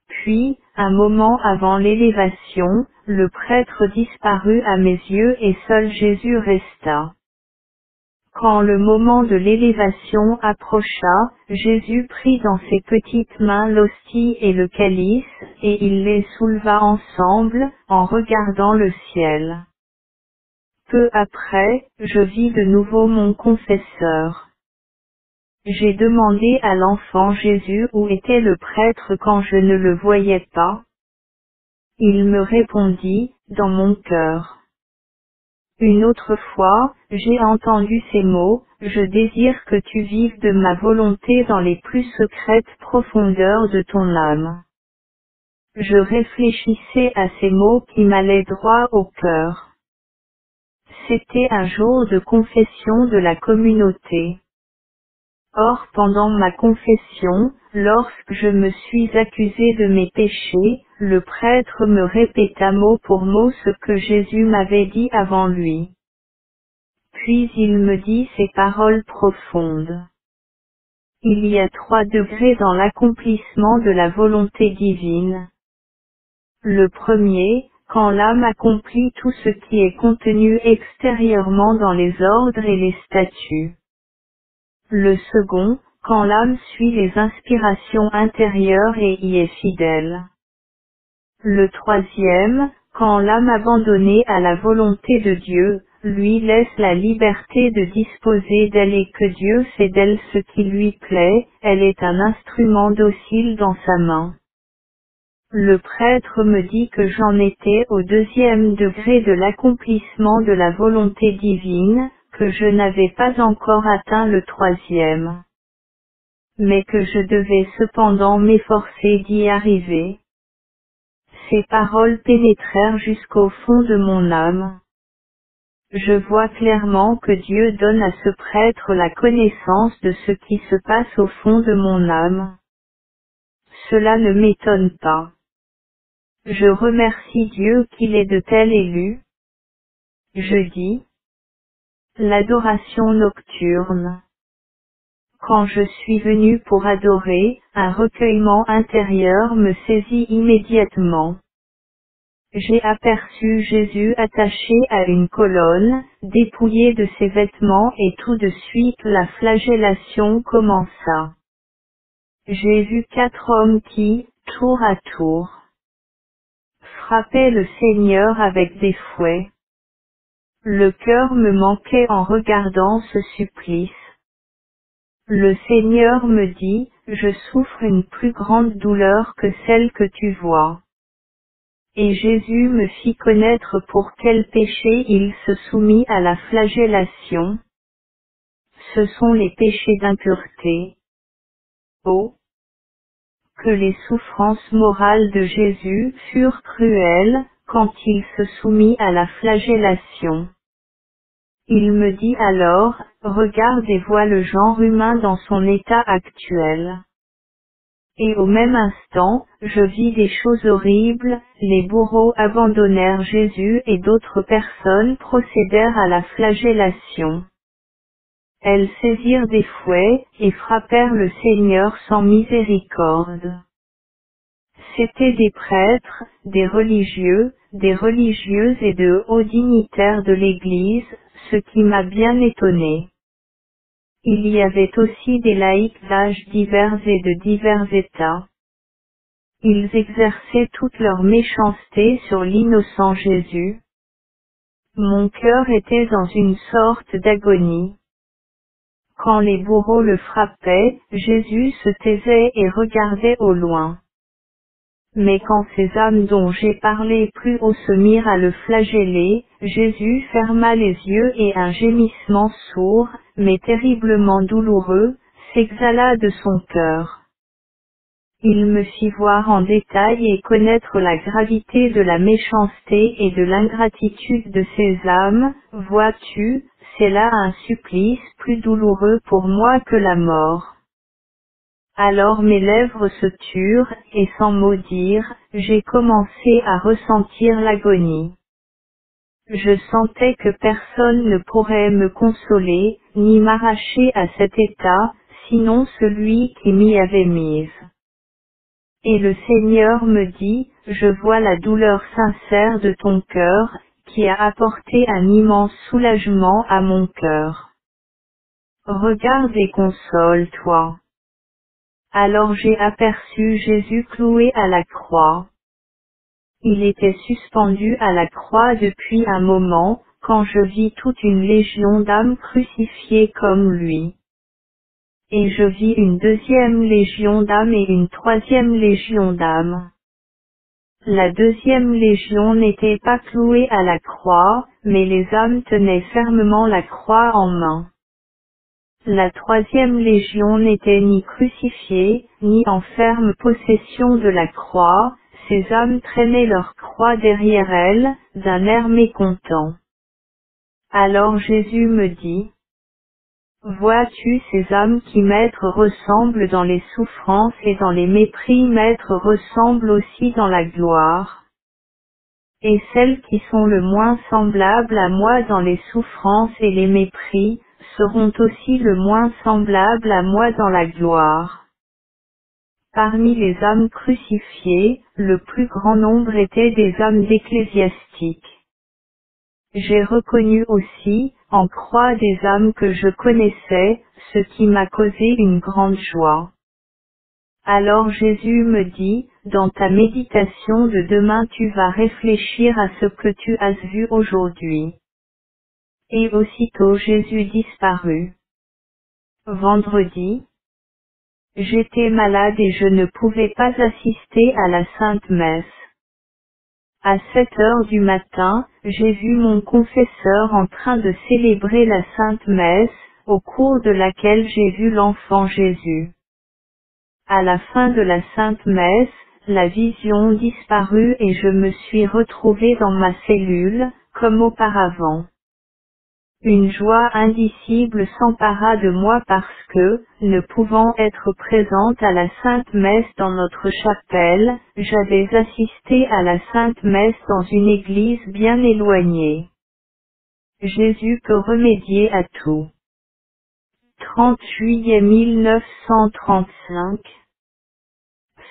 Puis, un moment avant l'élévation, le prêtre disparut à mes yeux et seul Jésus resta. Quand le moment de l'élévation approcha, Jésus prit dans ses petites mains l'hostie et le calice, et il les souleva ensemble, en regardant le ciel. Peu après, je vis de nouveau mon confesseur. J'ai demandé à l'enfant Jésus où était le prêtre quand je ne le voyais pas. Il me répondit, dans mon cœur. Une autre fois, j'ai entendu ces mots, je désire que tu vives de ma volonté dans les plus secrètes profondeurs de ton âme. Je réfléchissais à ces mots qui m'allaient droit au cœur. C'était un jour de confession de la communauté. Or pendant ma confession, lorsque je me suis accusé de mes péchés, le prêtre me répéta mot pour mot ce que Jésus m'avait dit avant lui. Puis il me dit ces paroles profondes. Il y a 3 degrés dans l'accomplissement de la volonté divine. Le premier, quand l'âme accomplit tout ce qui est contenu extérieurement dans les ordres et les statuts. Le second, quand l'âme suit les inspirations intérieures et y est fidèle. Le troisième, quand l'âme abandonnée à la volonté de Dieu, lui laisse la liberté de disposer d'elle et que Dieu fait d'elle ce qui lui plaît, elle est un instrument docile dans sa main. Le prêtre me dit que j'en étais au 2e degré de l'accomplissement de la volonté divine, que je n'avais pas encore atteint le 3e. Mais que je devais cependant m'efforcer d'y arriver. Ces paroles pénétrèrent jusqu'au fond de mon âme. Je vois clairement que Dieu donne à ce prêtre la connaissance de ce qui se passe au fond de mon âme. Cela ne m'étonne pas. Je remercie Dieu qu'il ait de tels élus. Je dis. L'adoration nocturne. Quand je suis venu pour adorer, un recueillement intérieur me saisit immédiatement. J'ai aperçu Jésus attaché à une colonne, dépouillé de ses vêtements et tout de suite la flagellation commença. J'ai vu 4 hommes qui, tour à tour, frappaient le Seigneur avec des fouets. Le cœur me manquait en regardant ce supplice. Le Seigneur me dit, je souffre une plus grande douleur que celle que tu vois. Et Jésus me fit connaître pour quel péché il se soumit à la flagellation. Ce sont les péchés d'impureté. Oh! Que les souffrances morales de Jésus furent cruelles, quand il se soumit à la flagellation. Il me dit alors, regarde et vois le genre humain dans son état actuel. Et au même instant, je vis des choses horribles, les bourreaux abandonnèrent Jésus et d'autres personnes procédèrent à la flagellation. Elles saisirent des fouets, et frappèrent le Seigneur sans miséricorde. C'étaient des prêtres, des religieux, des religieuses et de hauts dignitaires de l'Église, ce qui m'a bien étonné. Il y avait aussi des laïcs d'âges divers et de divers états. Ils exerçaient toute leur méchanceté sur l'innocent Jésus. Mon cœur était dans une sorte d'agonie. Quand les bourreaux le frappaient, Jésus se taisait et regardait au loin. Mais quand ces âmes dont j'ai parlé plus haut se mirent à le flageller, Jésus ferma les yeux et un gémissement sourd, mais terriblement douloureux, s'exhala de son cœur. Il me fit voir en détail et connaître la gravité de la méchanceté et de l'ingratitude de ces âmes. Vois-tu, c'est là un supplice plus douloureux pour moi que la mort. Alors mes lèvres se turent, et sans mot dire, j'ai commencé à ressentir l'agonie. Je sentais que personne ne pourrait me consoler, ni m'arracher à cet état, sinon celui qui m'y avait mise. Et le Seigneur me dit, je vois la douleur sincère de ton cœur, qui a apporté un immense soulagement à mon cœur. Regarde et console-toi. Alors j'ai aperçu Jésus cloué à la croix. Il était suspendu à la croix depuis un moment, quand je vis toute une légion d'âmes crucifiées comme lui. Et je vis une deuxième légion d'âmes et une troisième légion d'âmes. La deuxième légion n'était pas clouée à la croix, mais les âmes tenaient fermement la croix en main. La troisième légion n'était ni crucifiée, ni en ferme possession de la croix, ces âmes traînaient leur croix derrière elles, d'un air mécontent. Alors Jésus me dit, vois-tu ces âmes qui Maître ressemblent dans les souffrances et dans les mépris Maître ressemble aussi dans la gloire. Et celles qui sont le moins semblables à moi dans les souffrances et les mépris, seront aussi le moins semblables à moi dans la gloire. Parmi les âmes crucifiées, le plus grand nombre étaient des âmes d'ecclésiastiques. J'ai reconnu aussi, en croix des âmes que je connaissais, ce qui m'a causé une grande joie. Alors Jésus me dit, dans ta méditation de demain tu vas réfléchir à ce que tu as vu aujourd'hui. Et aussitôt Jésus disparut. Vendredi, j'étais malade et je ne pouvais pas assister à la Sainte Messe. À 7 heures du matin, j'ai vu mon confesseur en train de célébrer la Sainte Messe, au cours de laquelle j'ai vu l'enfant Jésus. À la fin de la Sainte Messe, la vision disparut et je me suis retrouvé dans ma cellule, comme auparavant. Une joie indicible s'empara de moi parce que, ne pouvant être présente à la Sainte Messe dans notre chapelle, j'avais assisté à la Sainte Messe dans une église bien éloignée. Jésus peut remédier à tout. 30 juillet 1935.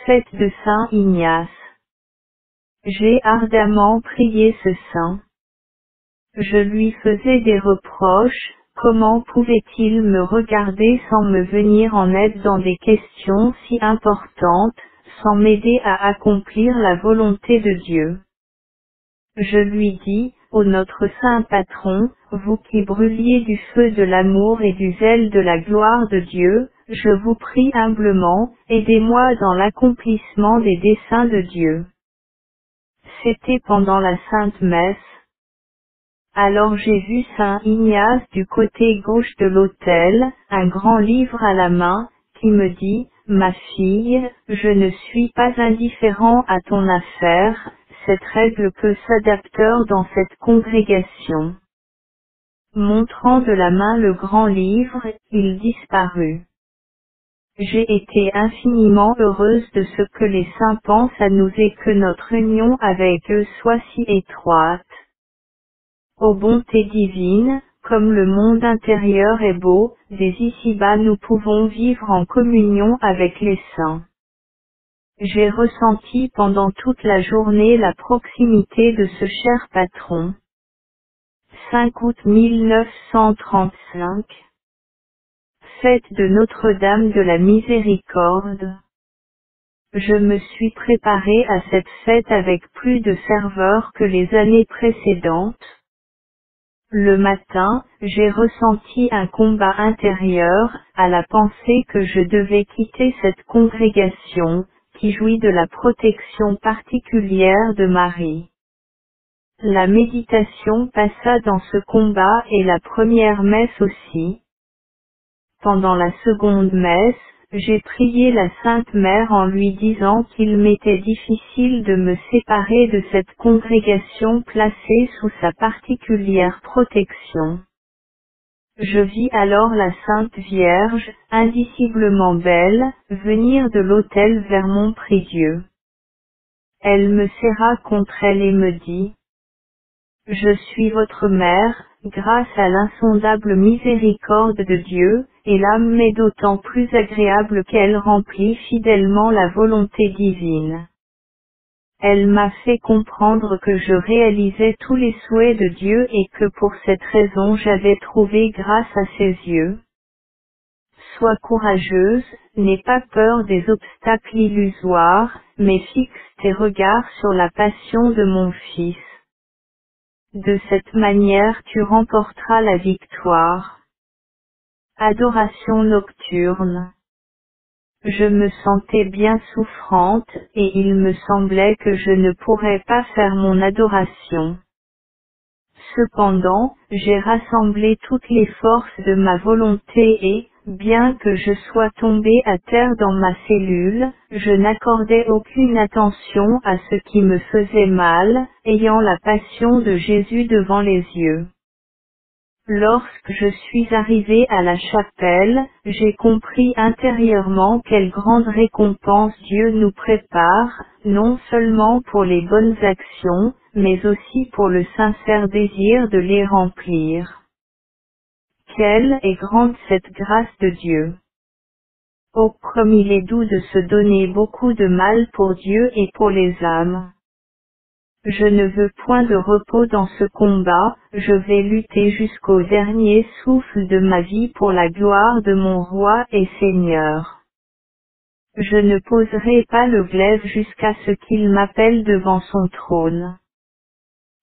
Fête de Saint Ignace. J'ai ardemment prié ce saint. Je lui faisais des reproches, comment pouvait-il me regarder sans me venir en aide dans des questions si importantes, sans m'aider à accomplir la volonté de Dieu. Je lui dis, ô notre saint patron, vous qui brûliez du feu de l'amour et du zèle de la gloire de Dieu, je vous prie humblement, aidez-moi dans l'accomplissement des desseins de Dieu. C'était pendant la Sainte Messe. Alors j'ai vu saint Ignace du côté gauche de l'autel, un grand livre à la main, qui me dit, ma fille, je ne suis pas indifférent à ton affaire, cette règle peut s'adapter dans cette congrégation. Montrant de la main le grand livre, il disparut. J'ai été infiniment heureuse de ce que les saints pensent à nous et que notre union avec eux soit si étroite. Ô bonté divine, comme le monde intérieur est beau, dès ici-bas nous pouvons vivre en communion avec les saints. J'ai ressenti pendant toute la journée la proximité de ce cher patron. 5 août 1935. Fête de Notre-Dame de la Miséricorde. Je me suis préparée à cette fête avec plus de ferveur que les années précédentes. Le matin, j'ai ressenti un combat intérieur, à la pensée que je devais quitter cette congrégation, qui jouit de la protection particulière de Marie. La méditation passa dans ce combat et la première messe aussi. Pendant la seconde messe, j'ai prié la Sainte Mère en lui disant qu'il m'était difficile de me séparer de cette congrégation placée sous sa particulière protection. Je vis alors la Sainte Vierge, indiciblement belle, venir de l'autel vers mon prie-Dieu. Elle me serra contre elle et me dit, je suis votre mère, grâce à l'insondable miséricorde de Dieu, et l'âme m'est d'autant plus agréable qu'elle remplit fidèlement la volonté divine. Elle m'a fait comprendre que je réalisais tous les souhaits de Dieu et que pour cette raison j'avais trouvé grâce à ses yeux. Sois courageuse, n'aie pas peur des obstacles illusoires, mais fixe tes regards sur la passion de mon Fils. De cette manière tu remporteras la victoire. Adoration nocturne. Je me sentais bien souffrante, et il me semblait que je ne pourrais pas faire mon adoration. Cependant, j'ai rassemblé toutes les forces de ma volonté et, bien que je sois tombée à terre dans ma cellule, je n'accordais aucune attention à ce qui me faisait mal, ayant la passion de Jésus devant les yeux. Lorsque je suis arrivée à la chapelle, j'ai compris intérieurement quelle grande récompense Dieu nous prépare, non seulement pour les bonnes actions, mais aussi pour le sincère désir de les remplir. Quelle est grande cette grâce de Dieu! Oh, comme il est doux de se donner beaucoup de mal pour Dieu et pour les âmes. Je ne veux point de repos dans ce combat, je vais lutter jusqu'au dernier souffle de ma vie pour la gloire de mon roi et Seigneur. Je ne poserai pas le glaive jusqu'à ce qu'il m'appelle devant son trône.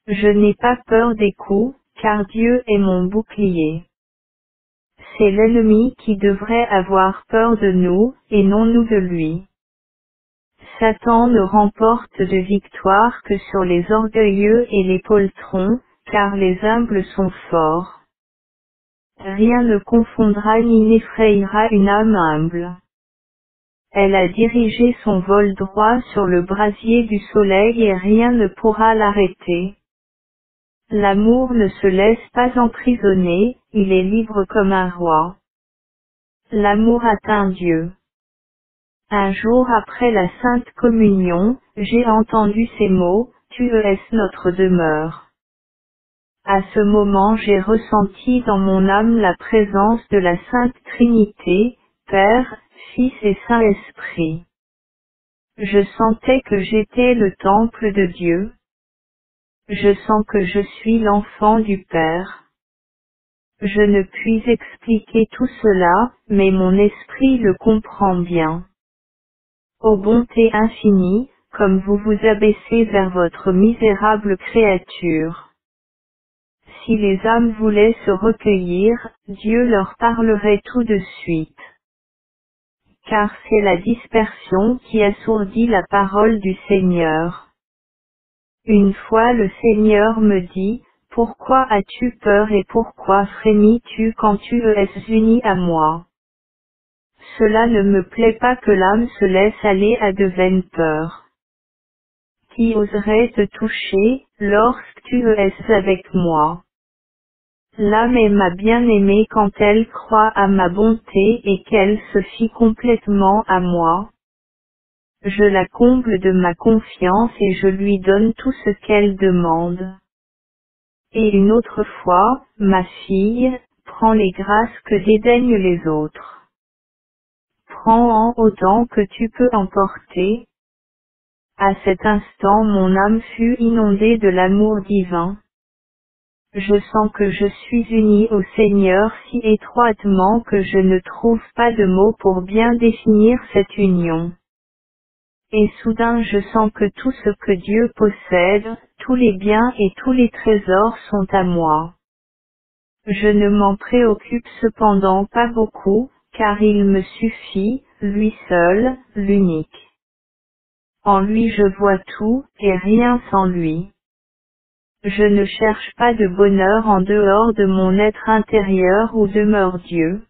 Je n'ai pas peur des coups, car Dieu est mon bouclier. C'est l'ennemi qui devrait avoir peur de nous, et non nous de lui. Satan ne remporte de victoire que sur les orgueilleux et les poltrons, car les humbles sont forts. Rien ne confondra ni n'effrayera une âme humble. Elle a dirigé son vol droit sur le brasier du soleil et rien ne pourra l'arrêter. L'amour ne se laisse pas emprisonner, il est libre comme un roi. L'amour atteint Dieu. Un jour après la Sainte Communion, j'ai entendu ces mots, tu es notre demeure. À ce moment j'ai ressenti dans mon âme la présence de la Sainte Trinité, Père, Fils et Saint-Esprit. Je sentais que j'étais le temple de Dieu. Je sens que je suis l'enfant du Père. Je ne puis expliquer tout cela, mais mon esprit le comprend bien. Ô bonté infinie, comme vous vous abaissez vers votre misérable créature. Si les âmes voulaient se recueillir, Dieu leur parlerait tout de suite. Car c'est la dispersion qui assourdit la parole du Seigneur. Une fois le Seigneur me dit, pourquoi as-tu peur et pourquoi frémis-tu quand tu es uni à moi? Cela ne me plaît pas que l'âme se laisse aller à de vaines peurs. Qui oserait te toucher, lorsque tu es avec moi? L'âme est ma bien-aimée quand elle croit à ma bonté et qu'elle se fie complètement à moi. Je la comble de ma confiance et je lui donne tout ce qu'elle demande. Et une autre fois, ma fille, prends les grâces que dédaignent les autres. Prends-en autant que tu peux en porter. À cet instant mon âme fut inondée de l'amour divin. Je sens que je suis unie au Seigneur si étroitement que je ne trouve pas de mots pour bien définir cette union. Et soudain je sens que tout ce que Dieu possède, tous les biens et tous les trésors sont à moi. Je ne m'en préoccupe cependant pas beaucoup, car il me suffit, lui seul, l'unique. En lui je vois tout, et rien sans lui. Je ne cherche pas de bonheur en dehors de mon être intérieur où demeure Dieu.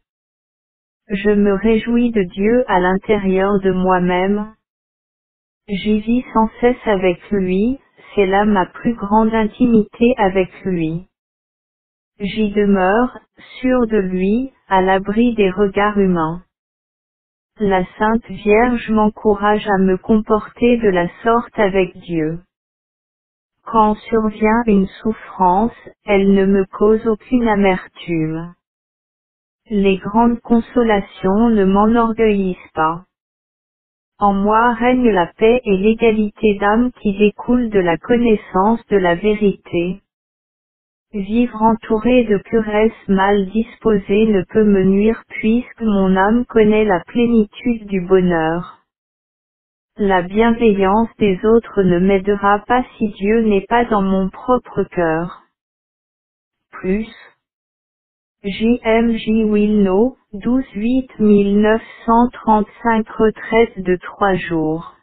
Je me réjouis de Dieu à l'intérieur de moi-même. J'y vis sans cesse avec lui, c'est là ma plus grande intimité avec lui. J'y demeure, sûr de lui, à l'abri des regards humains. La Sainte Vierge m'encourage à me comporter de la sorte avec Dieu. Quand survient une souffrance, elle ne me cause aucune amertume. Les grandes consolations ne m'enorgueillissent pas. En moi règne la paix et l'égalité d'âme qui découlent de la connaissance de la vérité. Vivre entouré de curesses mal disposées ne peut me nuire puisque mon âme connaît la plénitude du bonheur. La bienveillance des autres ne m'aidera pas si Dieu n'est pas dans mon propre cœur. Plus. J.M.J. Wilno, 12-8-1935 retraite de 3 jours.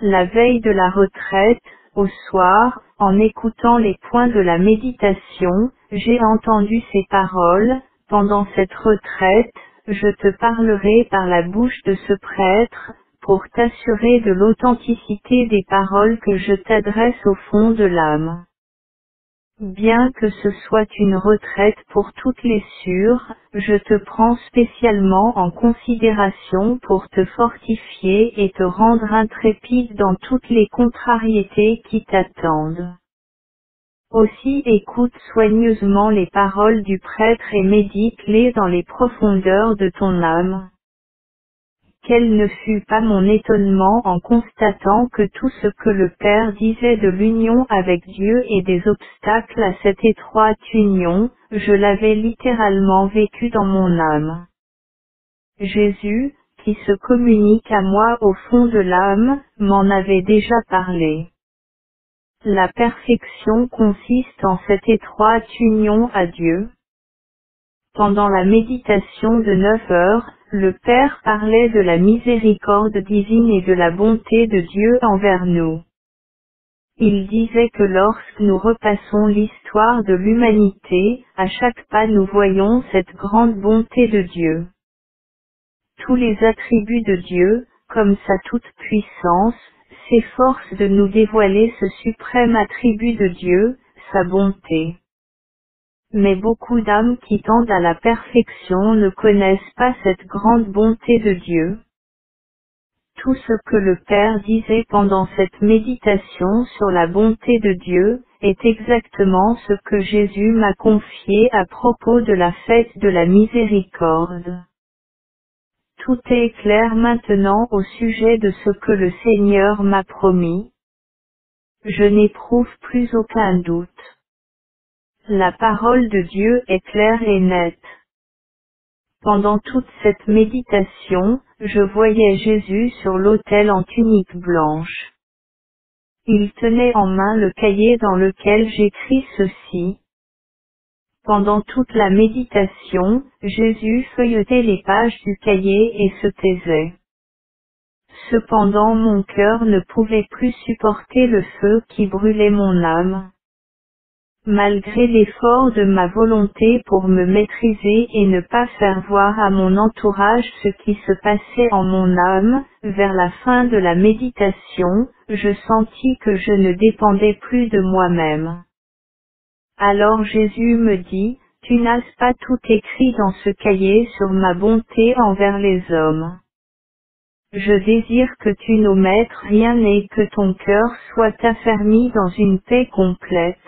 La veille de la retraite, au soir, en écoutant les points de la méditation, j'ai entendu ces paroles, pendant cette retraite, je te parlerai par la bouche de ce prêtre, pour t'assurer de l'authenticité des paroles que je t'adresse au fond de l'âme. Bien que ce soit une retraite pour toutes les sûres, je te prends spécialement en considération pour te fortifier et te rendre intrépide dans toutes les contrariétés qui t'attendent. Aussi écoute soigneusement les paroles du prêtre et médite-les dans les profondeurs de ton âme. Quel ne fut pas mon étonnement en constatant que tout ce que le Père disait de l'union avec Dieu et des obstacles à cette étroite union, je l'avais littéralement vécu dans mon âme. Jésus, qui se communique à moi au fond de l'âme, m'en avait déjà parlé. La perfection consiste en cette étroite union à Dieu. Pendant la méditation de 9 heures, le Père parlait de la miséricorde divine et de la bonté de Dieu envers nous. Il disait que lorsque nous repassons l'histoire de l'humanité, à chaque pas nous voyons cette grande bonté de Dieu. Tous les attributs de Dieu, comme sa toute-puissance, s'efforcent de nous dévoiler ce suprême attribut de Dieu, sa bonté. Mais beaucoup d'âmes qui tendent à la perfection ne connaissent pas cette grande bonté de Dieu. Tout ce que le Père disait pendant cette méditation sur la bonté de Dieu, est exactement ce que Jésus m'a confié à propos de la fête de la miséricorde. tout est clair maintenant au sujet de ce que le Seigneur m'a promis. Je n'éprouve plus aucun doute. La parole de Dieu est claire et nette. Pendant toute cette méditation, je voyais Jésus sur l'autel en tunique blanche. Il tenait en main le cahier dans lequel j'écris ceci. Pendant toute la méditation, Jésus feuilletait les pages du cahier et se taisait. Cependant mon cœur ne pouvait plus supporter le feu qui brûlait mon âme. Malgré l'effort de ma volonté pour me maîtriser et ne pas faire voir à mon entourage ce qui se passait en mon âme, vers la fin de la méditation, je sentis que je ne dépendais plus de moi-même. Alors Jésus me dit, « Tu n'as pas tout écrit dans ce cahier sur ma bonté envers les hommes. Je désire que tu n'omettes rien et que ton cœur soit affermi dans une paix complète.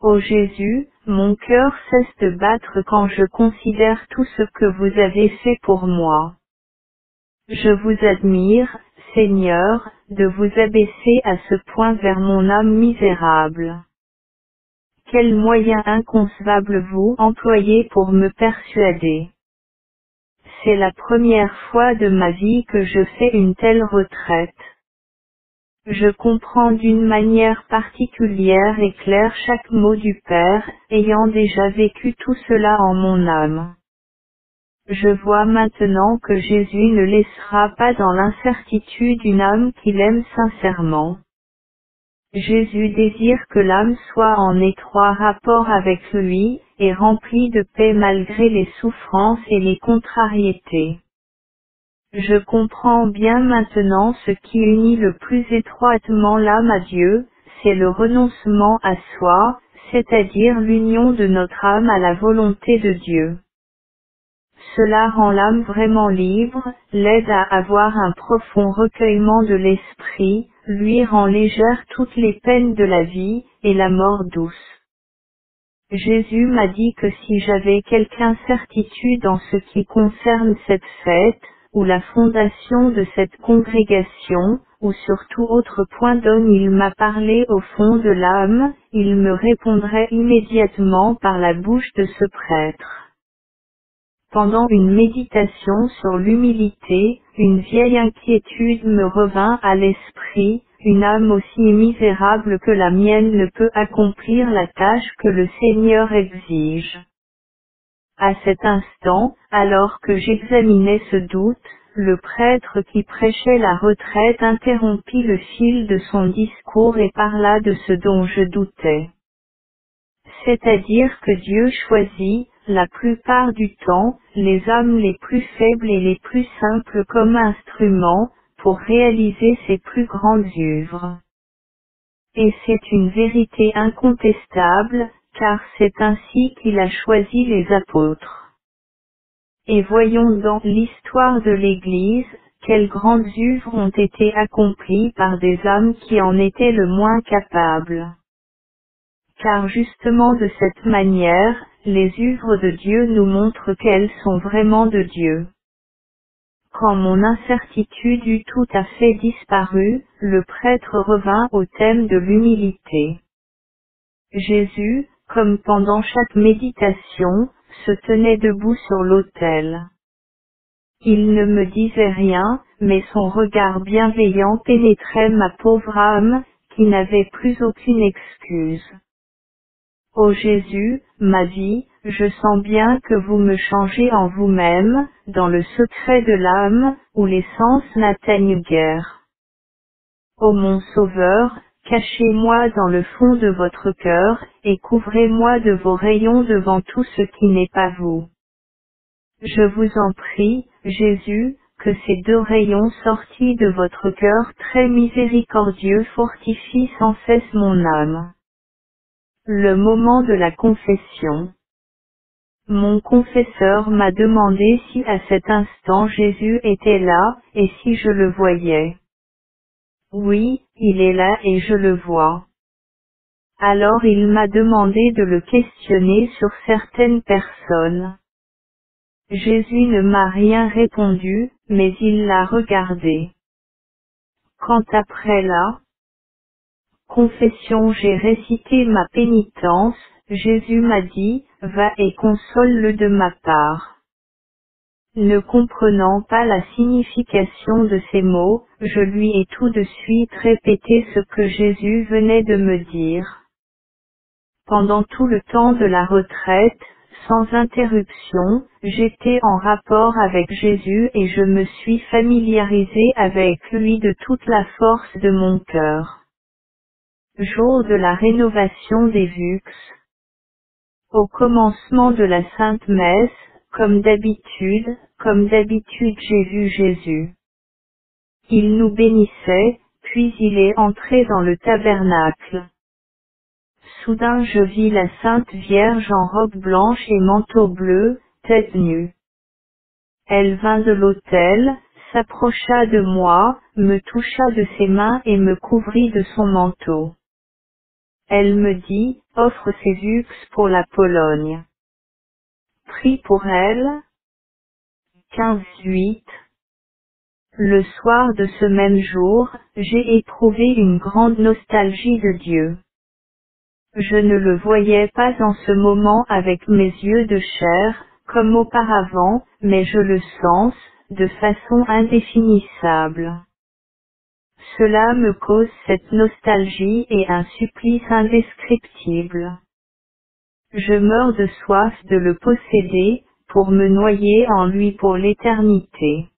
Ô Jésus, mon cœur cesse de battre quand je considère tout ce que vous avez fait pour moi. Je vous admire, Seigneur, de vous abaisser à ce point vers mon âme misérable. Quel moyen inconcevable vous employez pour me persuader. C'est la première fois de ma vie que je fais une telle retraite. Je comprends d'une manière particulière et claire chaque mot du Père, ayant déjà vécu tout cela en mon âme. Je vois maintenant que Jésus ne laissera pas dans l'incertitude une âme qu'il aime sincèrement. Jésus désire que l'âme soit en étroit rapport avec lui, et remplie de paix malgré les souffrances et les contrariétés. Je comprends bien maintenant ce qui unit le plus étroitement l'âme à Dieu, c'est le renoncement à soi, c'est-à-dire l'union de notre âme à la volonté de Dieu. Cela rend l'âme vraiment libre, l'aide à avoir un profond recueillement de l'esprit, lui rend légère toutes les peines de la vie, et la mort douce. Jésus m'a dit que si j'avais quelque incertitude en ce qui concerne cette fête, ou la fondation de cette congrégation, ou sur tout autre point dont il m'a parlé au fond de l'âme, il me répondrait immédiatement par la bouche de ce prêtre. Pendant une méditation sur l'humilité, une vieille inquiétude me revint à l'esprit, une âme aussi misérable que la mienne ne peut accomplir la tâche que le Seigneur exige. À cet instant, alors que j'examinais ce doute, le prêtre qui prêchait la retraite interrompit le fil de son discours et parla de ce dont je doutais. C'est-à-dire que Dieu choisit, la plupart du temps, les âmes les plus faibles et les plus simples comme instruments, pour réaliser ses plus grandes œuvres. Et c'est une vérité incontestable, car c'est ainsi qu'il a choisi les apôtres. Et voyons dans l'histoire de l'Église, quelles grandes œuvres ont été accomplies par des âmes qui en étaient le moins capables. Car justement de cette manière, les œuvres de Dieu nous montrent qu'elles sont vraiment de Dieu. Quand mon incertitude eut tout à fait disparu, le prêtre revint au thème de l'humilité. Jésus, comme pendant chaque méditation, se tenait debout sur l'autel. Il ne me disait rien, mais son regard bienveillant pénétrait ma pauvre âme, qui n'avait plus aucune excuse. Ô Jésus, ma vie, je sens bien que vous me changez en vous-même, dans le secret de l'âme, où les sens n'atteignent guère. Ô mon Sauveur, cachez-moi dans le fond de votre cœur, et couvrez-moi de vos rayons devant tout ce qui n'est pas vous. Je vous en prie, Jésus, que ces deux rayons sortis de votre cœur très miséricordieux fortifient sans cesse mon âme. Le moment de la confession. Mon confesseur m'a demandé si à cet instant Jésus était là, et si je le voyais. Oui, il est là et je le vois. Alors il m'a demandé de le questionner sur certaines personnes. Jésus ne m'a rien répondu, mais il l'a regardé. Quand après la confession j'ai récité ma pénitence, Jésus m'a dit, va et console-le de ma part. Ne comprenant pas la signification de ces mots, je lui ai tout de suite répété ce que Jésus venait de me dire. Pendant tout le temps de la retraite, sans interruption, j'étais en rapport avec Jésus et je me suis familiarisé avec lui de toute la force de mon cœur. Jour de la rénovation des Vux. Au commencement de la Sainte Messe, comme d'habitude j'ai vu Jésus. Il nous bénissait, puis il est entré dans le tabernacle. Soudain je vis la Sainte Vierge en robe blanche et manteau bleu, tête nue. Elle vint de l'autel, s'approcha de moi, me toucha de ses mains et me couvrit de son manteau. Elle me dit, offre ces vux pour la Pologne. Prie pour elle. 15-8. Le soir de ce même jour, j'ai éprouvé une grande nostalgie de Dieu. Je ne le voyais pas en ce moment avec mes yeux de chair, comme auparavant, mais je le sens, de façon indéfinissable. Cela me cause cette nostalgie et un supplice indescriptible. Je meurs de soif de le posséder, pour me noyer en lui pour l'éternité.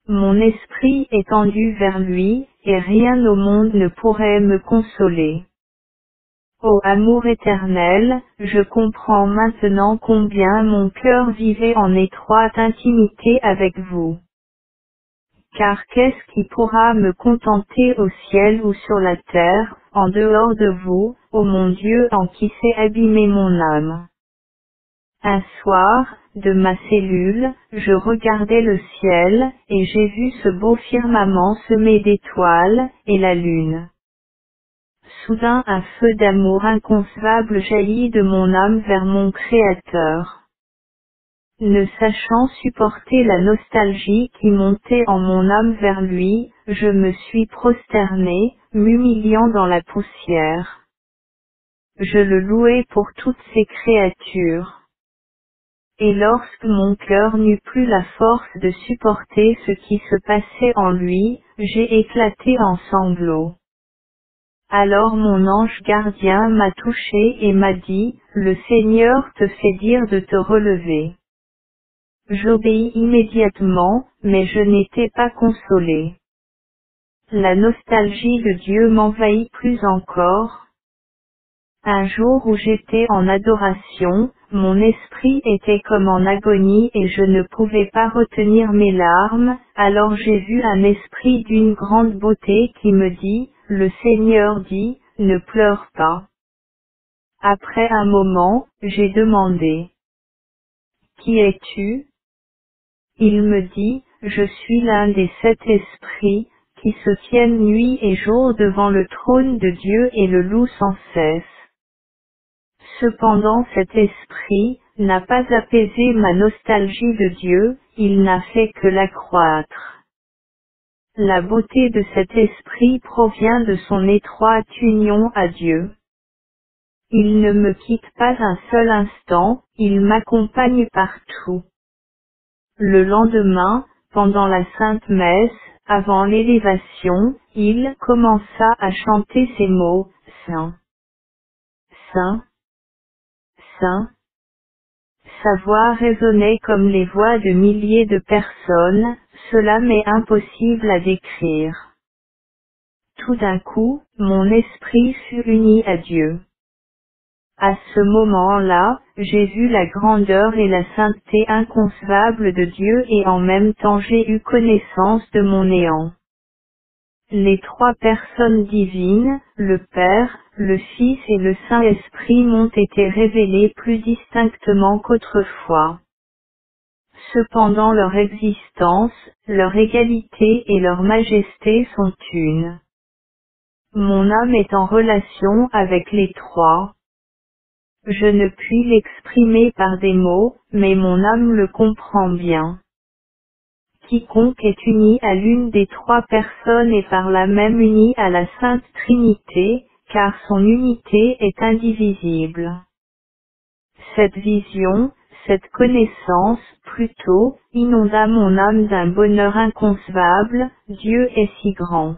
Mon esprit est tendu vers lui, et rien au monde ne pourrait me consoler. Ô amour éternel, je comprends maintenant combien mon cœur vivait en étroite intimité avec vous. Car qu'est-ce qui pourra me contenter au ciel ou sur la terre, en dehors de vous, ô mon Dieu en qui s'est abîmée mon âme? Un soir, de ma cellule, je regardais le ciel, et j'ai vu ce beau firmament semé d'étoiles, et la lune. Soudain un feu d'amour inconcevable jaillit de mon âme vers mon Créateur. Ne sachant supporter la nostalgie qui montait en mon âme vers lui, je me suis prosterné, m'humiliant dans la poussière. Je le louai pour toutes ses créatures. Et lorsque mon cœur n'eut plus la force de supporter ce qui se passait en lui, j'ai éclaté en sanglots. Alors mon ange gardien m'a touché et m'a dit, le Seigneur te fait dire de te relever. J'obéis immédiatement, mais je n'étais pas consolé. La nostalgie de Dieu m'envahit plus encore. Un jour où j'étais en adoration, mon esprit était comme en agonie et je ne pouvais pas retenir mes larmes, alors j'ai vu un esprit d'une grande beauté qui me dit, le Seigneur dit, ne pleure pas. Après un moment, j'ai demandé, qui es-tu? Il me dit, je suis l'un des 7 esprits, qui se tiennent nuit et jour devant le trône de Dieu et le louent sans cesse. Cependant cet esprit n'a pas apaisé ma nostalgie de Dieu, il n'a fait que l'accroître. La beauté de cet esprit provient de son étroite union à Dieu. Il ne me quitte pas un seul instant, il m'accompagne partout. Le lendemain, pendant la Sainte Messe, avant l'élévation, il commença à chanter ces mots, Saint, Saint, Saint. Sa voix résonnait comme les voix de milliers de personnes, cela m'est impossible à décrire. Tout d'un coup, mon esprit fut uni à Dieu. À ce moment-là, j'ai vu la grandeur et la sainteté inconcevable de Dieu et en même temps j'ai eu connaissance de mon néant. Les 3 personnes divines, le Père, le Fils et le Saint-Esprit m'ont été révélées plus distinctement qu'autrefois. Cependant leur existence, leur égalité et leur majesté sont une. Mon âme est en relation avec les 3. Je ne puis l'exprimer par des mots, mais mon âme le comprend bien. Quiconque est uni à l'une des trois personnes est par là même uni à la Sainte Trinité, car son unité est indivisible. Cette vision, cette connaissance, plutôt, inonda mon âme d'un bonheur inconcevable. Dieu est si grand.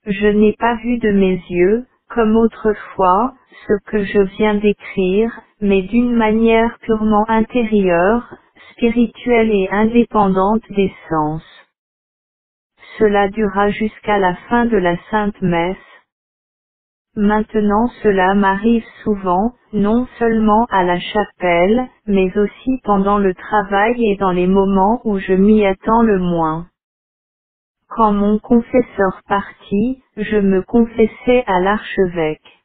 Je n'ai pas vu de mes yeux, comme autrefois, ce que je viens d'écrire, mais d'une manière purement intérieure, spirituelle et indépendante des sens. Cela dura jusqu'à la fin de la Sainte Messe. Maintenant cela m'arrive souvent, non seulement à la chapelle, mais aussi pendant le travail et dans les moments où je m'y attends le moins. Quand mon confesseur partit, je me confessai à l'archevêque.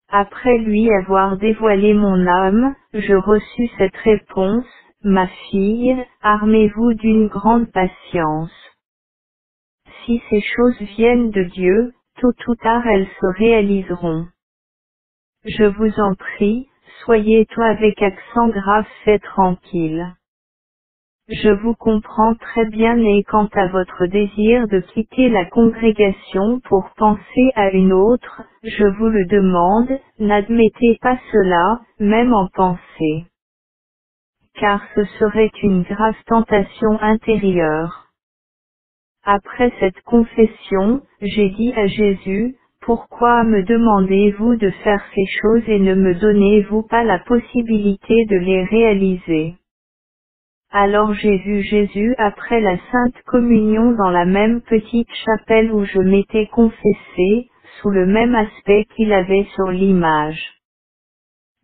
Après lui avoir dévoilé mon âme, je reçus cette réponse: Ma fille, armez-vous d'une grande patience. Si ces choses viennent de Dieu, tôt ou tard elles se réaliseront. Je vous en prie, soyez toi avec accent grave fait tranquille. Je vous comprends très bien et quant à votre désir de quitter la congrégation pour penser à une autre, je vous le demande, n'admettez pas cela, même en pensée. Car ce serait une grave tentation intérieure. Après cette confession, j'ai dit à Jésus: Pourquoi me demandez-vous de faire ces choses et ne me donnez-vous pas la possibilité de les réaliser? Alors j'ai vu Jésus après la Sainte Communion dans la même petite chapelle où je m'étais confessé, sous le même aspect qu'il avait sur l'image.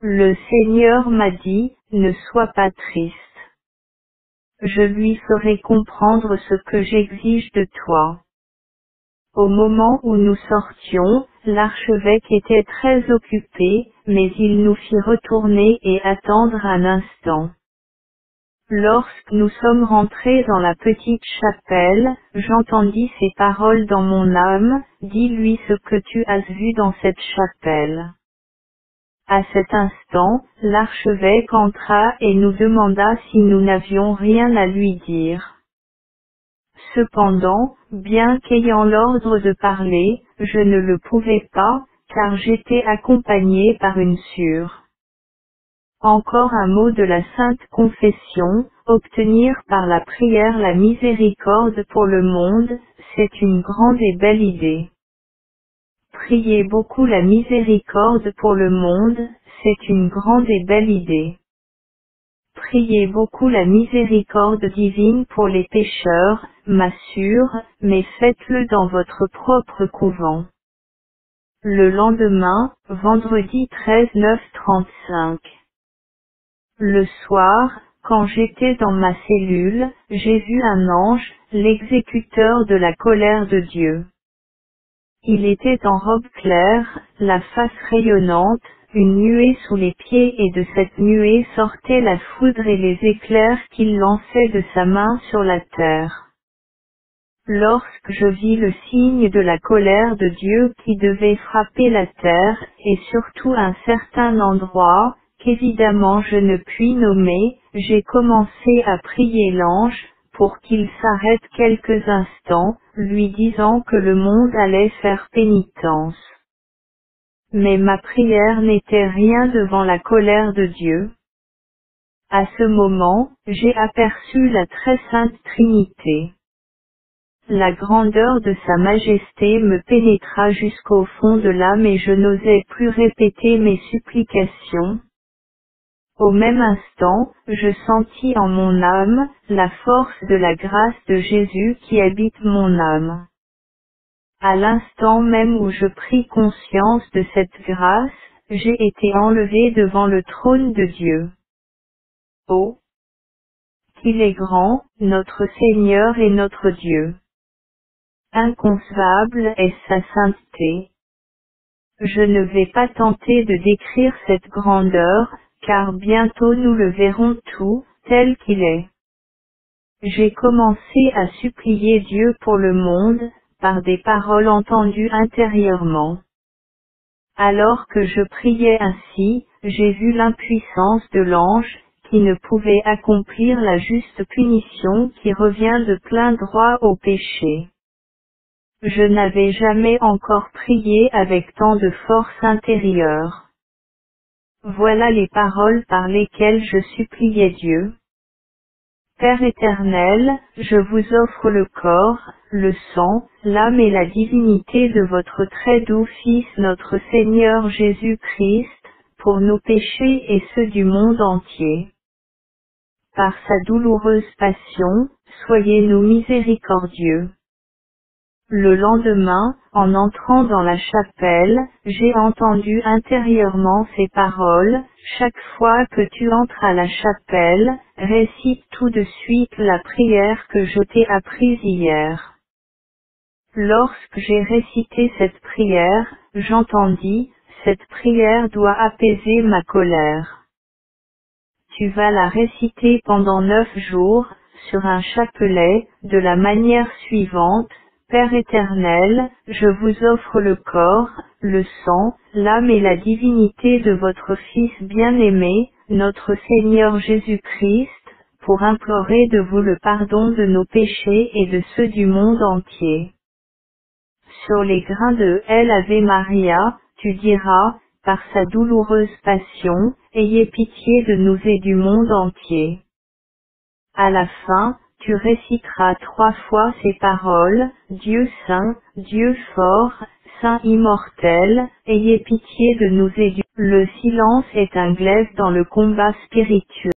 Le Seigneur m'a dit: Ne sois pas triste. Je lui ferai comprendre ce que j'exige de toi. Au moment où nous sortions, l'archevêque était très occupé, mais il nous fit retourner et attendre un instant. Lorsque nous sommes rentrés dans la petite chapelle, j'entendis ces paroles dans mon âme: Dis-lui ce que tu as vu dans cette chapelle. À cet instant, l'archevêque entra et nous demanda si nous n'avions rien à lui dire. Cependant, bien qu'ayant l'ordre de parler, je ne le pouvais pas, car j'étais accompagné par une sûre. Encore un mot de la Sainte Confession: obtenir par la prière la miséricorde pour le monde, c'est une grande et belle idée. Prier beaucoup la miséricorde pour le monde, c'est une grande et belle idée. Priez beaucoup la miséricorde divine pour les pécheurs, m'assure, mais faites-le dans votre propre couvent. Le lendemain, vendredi 13/9/35. Le soir, quand j'étais dans ma cellule, j'ai vu un ange, l'exécuteur de la colère de Dieu. Il était en robe claire, la face rayonnante, une nuée sous les pieds et de cette nuée sortait la foudre et les éclairs qu'il lançait de sa main sur la terre. Lorsque je vis le signe de la colère de Dieu qui devait frapper la terre, et surtout un certain endroit, qu'évidemment je ne puis nommer, j'ai commencé à prier l'ange, pour qu'il s'arrête quelques instants, lui disant que le monde allait faire pénitence. Mais ma prière n'était rien devant la colère de Dieu. À ce moment, j'ai aperçu la très sainte Trinité. La grandeur de Sa Majesté me pénétra jusqu'au fond de l'âme et je n'osais plus répéter mes supplications. Au même instant, je sentis en mon âme, la force de la grâce de Jésus qui habite mon âme. À l'instant même où je pris conscience de cette grâce, j'ai été enlevé devant le trône de Dieu. Oh! Qu'il est grand, notre Seigneur et notre Dieu. Inconcevable est sa sainteté. Je ne vais pas tenter de décrire cette grandeur, car bientôt nous le verrons tout, tel qu'il est. J'ai commencé à supplier Dieu pour le monde, par des paroles entendues intérieurement. Alors que je priais ainsi, j'ai vu l'impuissance de l'ange, qui ne pouvait accomplir la juste punition qui revient de plein droit au péché. Je n'avais jamais encore prié avec tant de force intérieure. Voilà les paroles par lesquelles je suppliais Dieu. Père éternel, je vous offre le corps, le sang, l'âme et la divinité de votre très doux Fils notre Seigneur Jésus-Christ, pour nos péchés et ceux du monde entier. Par sa douloureuse passion, soyez-nous miséricordieux. Le lendemain, en entrant dans la chapelle, j'ai entendu intérieurement ces paroles, chaque fois que tu entres à la chapelle, récite tout de suite la prière que je t'ai apprise hier. Lorsque j'ai récité cette prière, j'entendis, cette prière doit apaiser ma colère. Tu vas la réciter pendant 9 jours, sur un chapelet, de la manière suivante. Père éternel, je vous offre le corps, le sang, l'âme et la divinité de votre Fils bien-aimé, notre Seigneur Jésus-Christ, pour implorer de vous le pardon de nos péchés et de ceux du monde entier. Sur les grains de El Ave Maria, tu diras, par sa douloureuse passion, ayez pitié de nous et du monde entier. À la fin, tu réciteras 3 fois ces paroles, Dieu saint, Dieu fort, Saint immortel, ayez pitié de nous et du... Le silence est un glaive dans le combat spirituel.